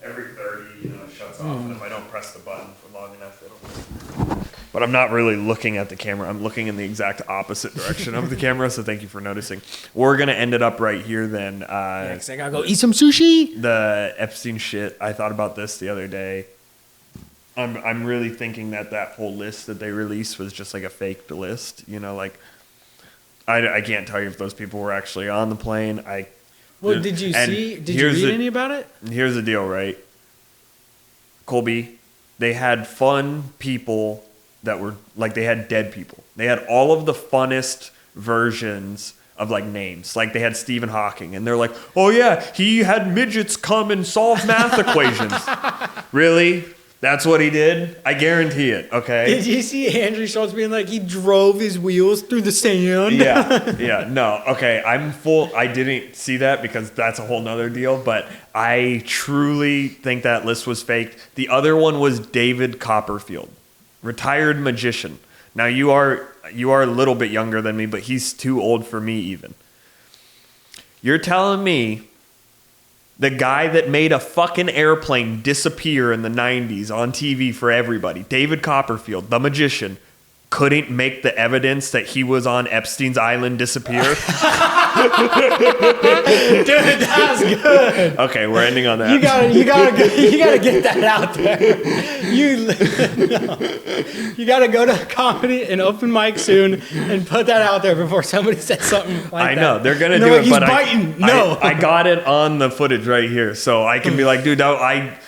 Every 30, it shuts off, and if I don't press the button for long enough, it'll. But I'm not really looking at the camera. I'm looking in the exact opposite direction of the camera. So thank you for noticing. We're gonna end it up right here then. Next, I gotta go eat some sushi. The Epstein shit. I thought about this the other day. I'm really thinking that whole list that they released was just like a faked list. Like I can't tell you if those people were actually on the plane. Well, did you read any about it? Here's the deal, right? Colby, they had fun people that were like, they had dead people. They had all of the funnest versions of like names. Like they had Stephen Hawking, and they're like, oh yeah, he had midgets come and solve math equations. Really? That's what he did? I guarantee it, okay? Did you see Andrew Schultz being like, he drove his wheels through the sand? Yeah, no, okay, I didn't see that because that's a whole nother deal, but I truly think that list was faked. The other one was David Copperfield, retired magician. Now you are a little bit younger than me, but he's too old for me even. You're telling me the guy that made a fucking airplane disappear in the 90s on TV for everybody, David Copperfield, the magician, couldn't make the evidence that he was on Epstein's island disappear? Dude, that's good. Okay, we're ending on that. You gotta get that out there. You gotta go to comedy and open mic soon and put that out there before somebody says something like that. I know they're gonna do it, he's but biting. I got it on the footage right here, so I can be like, dude,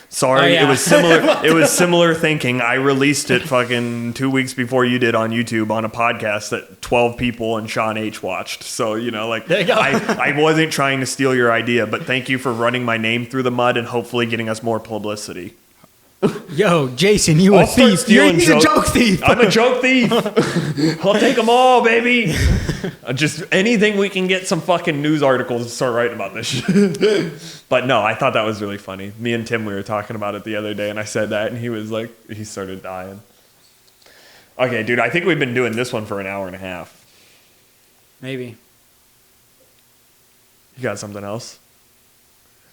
sorry, yeah. it was similar. It was similar thinking. I released it fucking 2 weeks before you did on YouTube on a podcast that 12 people and Sean H watched. So there you go. I wasn't trying to steal your idea, but thank you for running my name through the mud and hopefully getting us more publicity. Yo, Jason, you a thief. He's a joke thief. I'm a joke thief. I'll take them all, baby. Just anything we can get some fucking news articles to start writing about this shit. But no, I thought that was really funny. Me and Tim, we were talking about it the other day, and I said that, and he was like, he started dying. Okay, dude, I think we've been doing this one for an hour and a half. Maybe. You got something else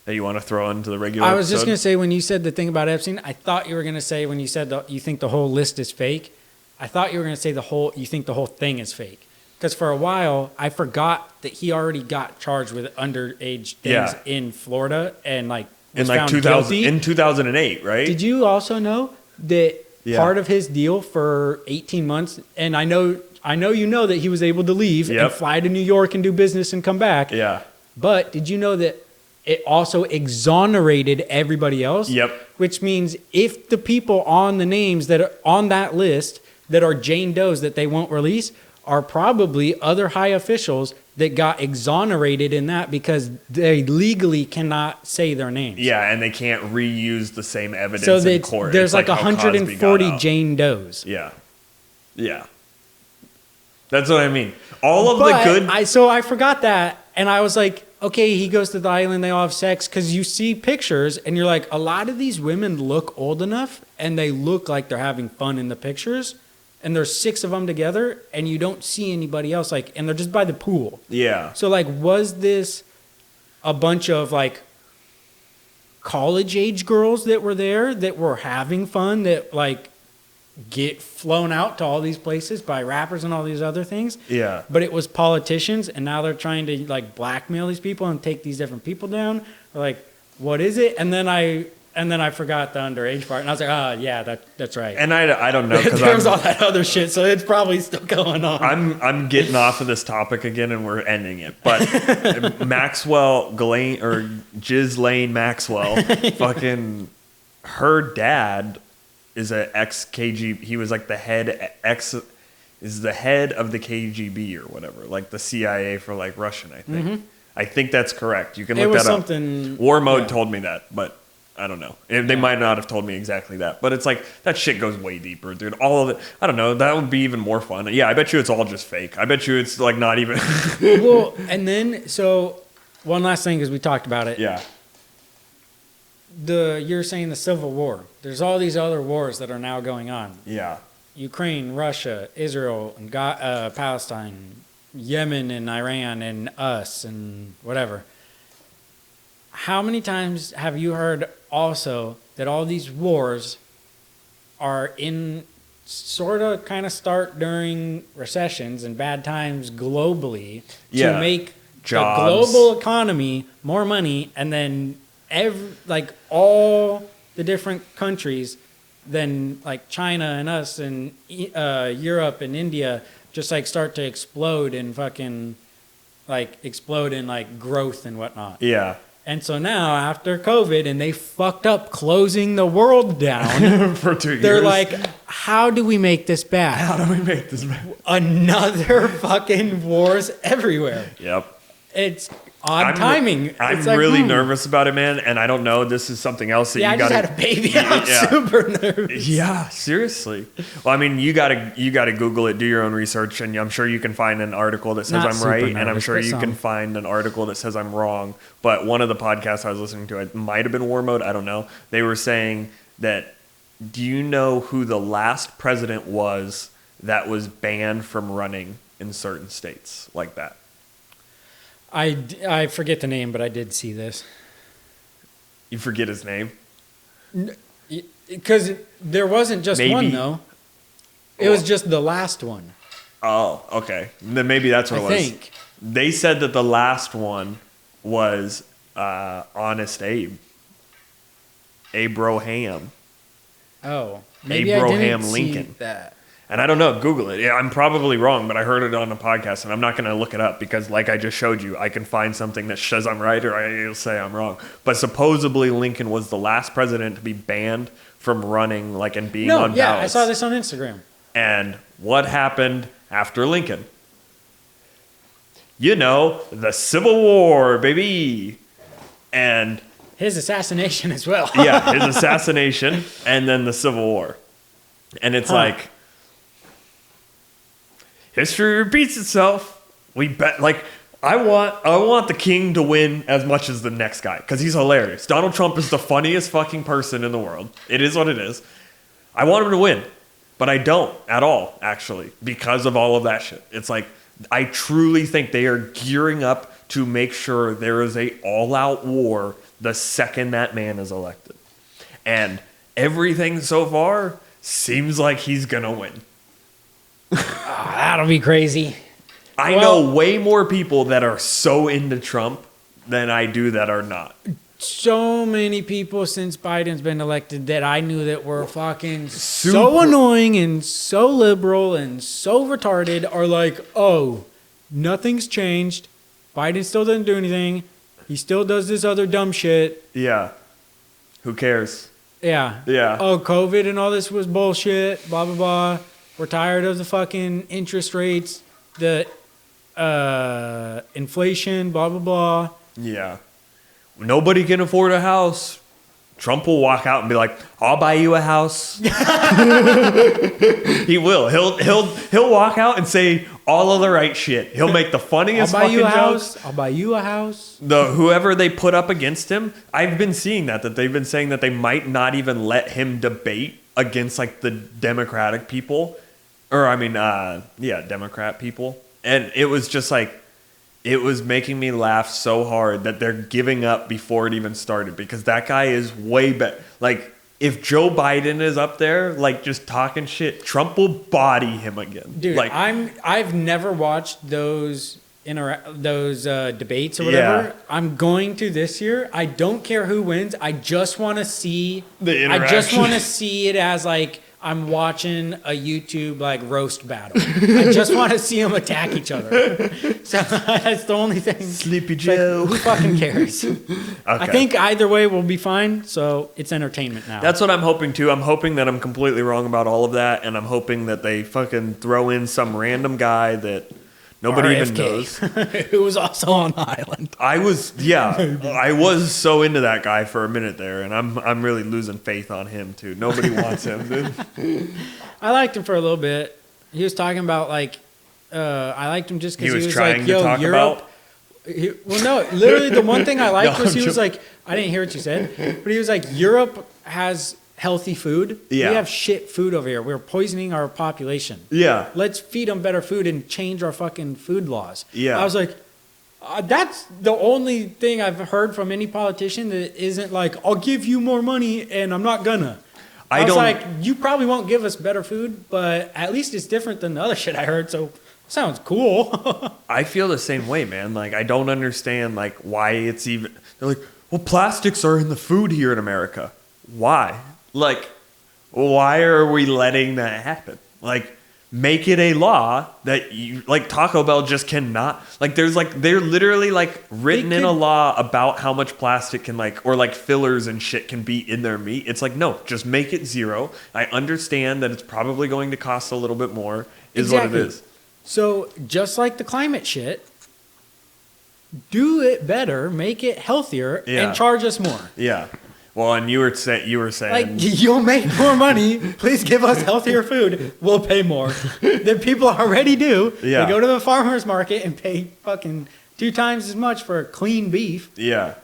that you want to throw into the regular I was just episode? going to say, when you said the thing about Epstein, I thought you were going to say, when you said you think the whole list is fake, I thought you were going to say you think the whole thing is fake. Because for a while, I forgot that he already got charged with underage things in Florida and was in like found 2000, guilty. in 2008, right? Did you also know that part of his deal for 18 months, and I know you know that he was able to leave and fly to New York and do business and come back. Yeah. But did you know that it also exonerated everybody else? Yep. Which means if the people on the names that are on that list that are Jane Does that they won't release are probably other high officials that got exonerated in that because they legally cannot say their names. Yeah, and they can't reuse the same evidence so in court. There's it's like how Cosby 140 got out. Jane Does. Yeah. Yeah. That's what I mean. All of the good... So I forgot that, and I was like, okay, he goes to the island, they all have sex, because you see pictures, and you're like, a lot of these women look old enough, and they look like they're having fun in the pictures, and there's 6 of them together, and you don't see anybody else, and they're just by the pool. Yeah. So, was this a bunch of, college-age girls that were there that were having fun, that, get flown out to all these places by rappers and all these other things? Yeah. But it was politicians, and now they're trying to, blackmail these people and take these different people down? What is it? And then I forgot the underage part, and I was like, oh, yeah, that's right. And I don't know, because there's all that other shit, so it's probably still going on. I'm getting off of this topic again, and we're ending it. But Maxwell Ghislaine Maxwell, fucking her dad is an ex-KGB. He was the head of the KGB or whatever, the CIA for Russian, I think. Mm-hmm. I think that's correct. You can look that up. War Mode told me that, but I don't know. They might not have told me exactly that, but it's that shit goes way deeper, dude. All of it, I don't know. That would be even more fun. Yeah, I bet you it's all just fake. I bet you it's not even. Well, and then one last thing, because we talked about it. Yeah. You're saying the Civil War. There's all these other wars that are now going on. Yeah. Ukraine, Russia, Israel, and Palestine, Yemen and Iran and us and whatever. How many times have you heard also that all these wars are kind of start during recessions and bad times globally to make jobs, the global economy more money, and then all the different countries, then China and us and Europe and India just start to explode and fucking explode in growth and whatnot. Yeah. And so now after COVID and they fucked up closing the world down for 2 years, they're how do we make this bad? How do we make this? Another fucking wars everywhere. Yep. It's odd timing. I'm It's like, really nervous about it, man. And I don't know. This is something else that Yeah, you I got just had a baby. I'm super nervous. Yeah, seriously. Well, I mean, you gotta Google it, do your own research, and I'm sure you can find an article that says Not I'm super right, and I'm nervous, sure but you can some. find an article that says I'm wrong. But one of the podcasts I was listening to, it might have been War Mode, I don't know. They were saying that, do you know who the last president was that was banned from running in certain states like that? I forget the name, but I did see this. You forget his name? Because there wasn't just one, Maybe. though. It was just the last one. Oh, okay. Then maybe that's what I it was. think. They said that the last one was Honest Abe. Abraham. Oh. Maybe I Abraham didn't see Lincoln. that. And I don't know, Google it. Yeah, I'm probably wrong, but I heard it on a podcast, and I'm not going to look it up because, like I just showed you, I can find something that says I'm right or I'll say I'm wrong. But supposedly Lincoln was the last president to be banned from running, like, and being on Yeah, ballots. I saw this on Instagram. And what happened after Lincoln? You know, the Civil War, baby. And His assassination as well. yeah, his assassination and then the Civil War. And it's like, history repeats itself. We bet, like, I want the king to win as much as the next guy because he's hilarious. Donald Trump is the funniest fucking person in the world. It is what it is. I want him to win, but I don't at all, actually, because of all of that shit. It's like, I truly think they are gearing up to make sure there is a all-out war the second that man is elected. And everything so far seems like he's gonna win. That'll be crazy. I know way more people that are so into Trump than I do that are not. So many people since Biden's been elected that I knew that were fucking so Super- annoying and so liberal and so retarded are like, oh, nothing's changed. Biden still doesn't do anything. He still does this other dumb shit. Yeah. Who cares? Yeah. Yeah. Oh, COVID and all this was bullshit. Blah, blah, blah. We're tired of the fucking interest rates, the inflation, blah, blah, blah. Yeah. Nobody can afford a house. Trump will walk out and be like, "I'll buy you a house." He will. He'll walk out and say all of the right shit. He'll make the I'll funniest buy fucking you a jokes. house. I'll buy you a house. Whoever they put up against him, I've been seeing that they've been saying that they might not even let him debate against like the Democratic people, or I mean, Democrat people, and it was just like. It was making me laugh so hard that they're giving up before it even started because that guy is way better. Like, if Joe Biden is up there, like, just talking shit, Trump will body him again. Dude, like, I've never watched those debates or whatever. Yeah. I'm going to this year. I don't care who wins. I just want to see The I just interaction. want to see it as like I'm watching a YouTube like roast battle. I just want to see them attack each other. So that's the only thing. Sleepy It's like, Joe. who fucking cares? I Okay. think either way will be fine. So it's entertainment now. That's what I'm hoping too. I'm hoping that I'm completely wrong about all of that, and I'm hoping that they fucking throw in some random guy that nobody even knows. Who was also on the island. I was so into that guy for a minute there, and I'm really losing faith on him too. Nobody wants him, dude. I liked him for a little bit. He was talking about like, I liked him just because He he was was trying like, to "Yo, talk Europe." Well, no, literally the one thing I liked No, was he I'm was joking. like, I didn't hear what you said, but he was like, Europe has healthy food. Yeah. We have shit food over here. We're poisoning our population. Yeah. Let's feed them better food and change our fucking food laws. Yeah. I was like, that's the only thing I've heard from any politician that isn't like, I'll give you more money and I'm not gonna. I was like, you probably won't give us better food, but at least it's different than the other shit I heard. So sounds cool. I feel the same way, man. Like, I don't understand, like, why it's even... They're like, well, plastics are in the food here in America. Why? Like, why are we letting that happen? Like, make it a law that you like Taco Bell just cannot like they're literally like written in a law about how much plastic can like or like fillers and shit can be in their meat. It's like, no, just make it 0. I understand that it's probably going to cost a little bit more is what it is. So just like the climate shit, do it better, make it healthier, and charge us more. Yeah. Well, and you were saying like you'll make more money. Please give us healthier food. We'll pay more than people already do. Yeah. They go to the farmer's market and pay fucking 2 times as much for clean beef. Yeah.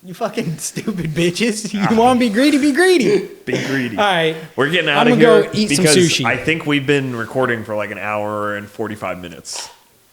You fucking stupid bitches. You want to be greedy? Be greedy. Be greedy. All right. We're getting out of here go eat some because sushi. I think we've been recording for like an hour and 45 minutes.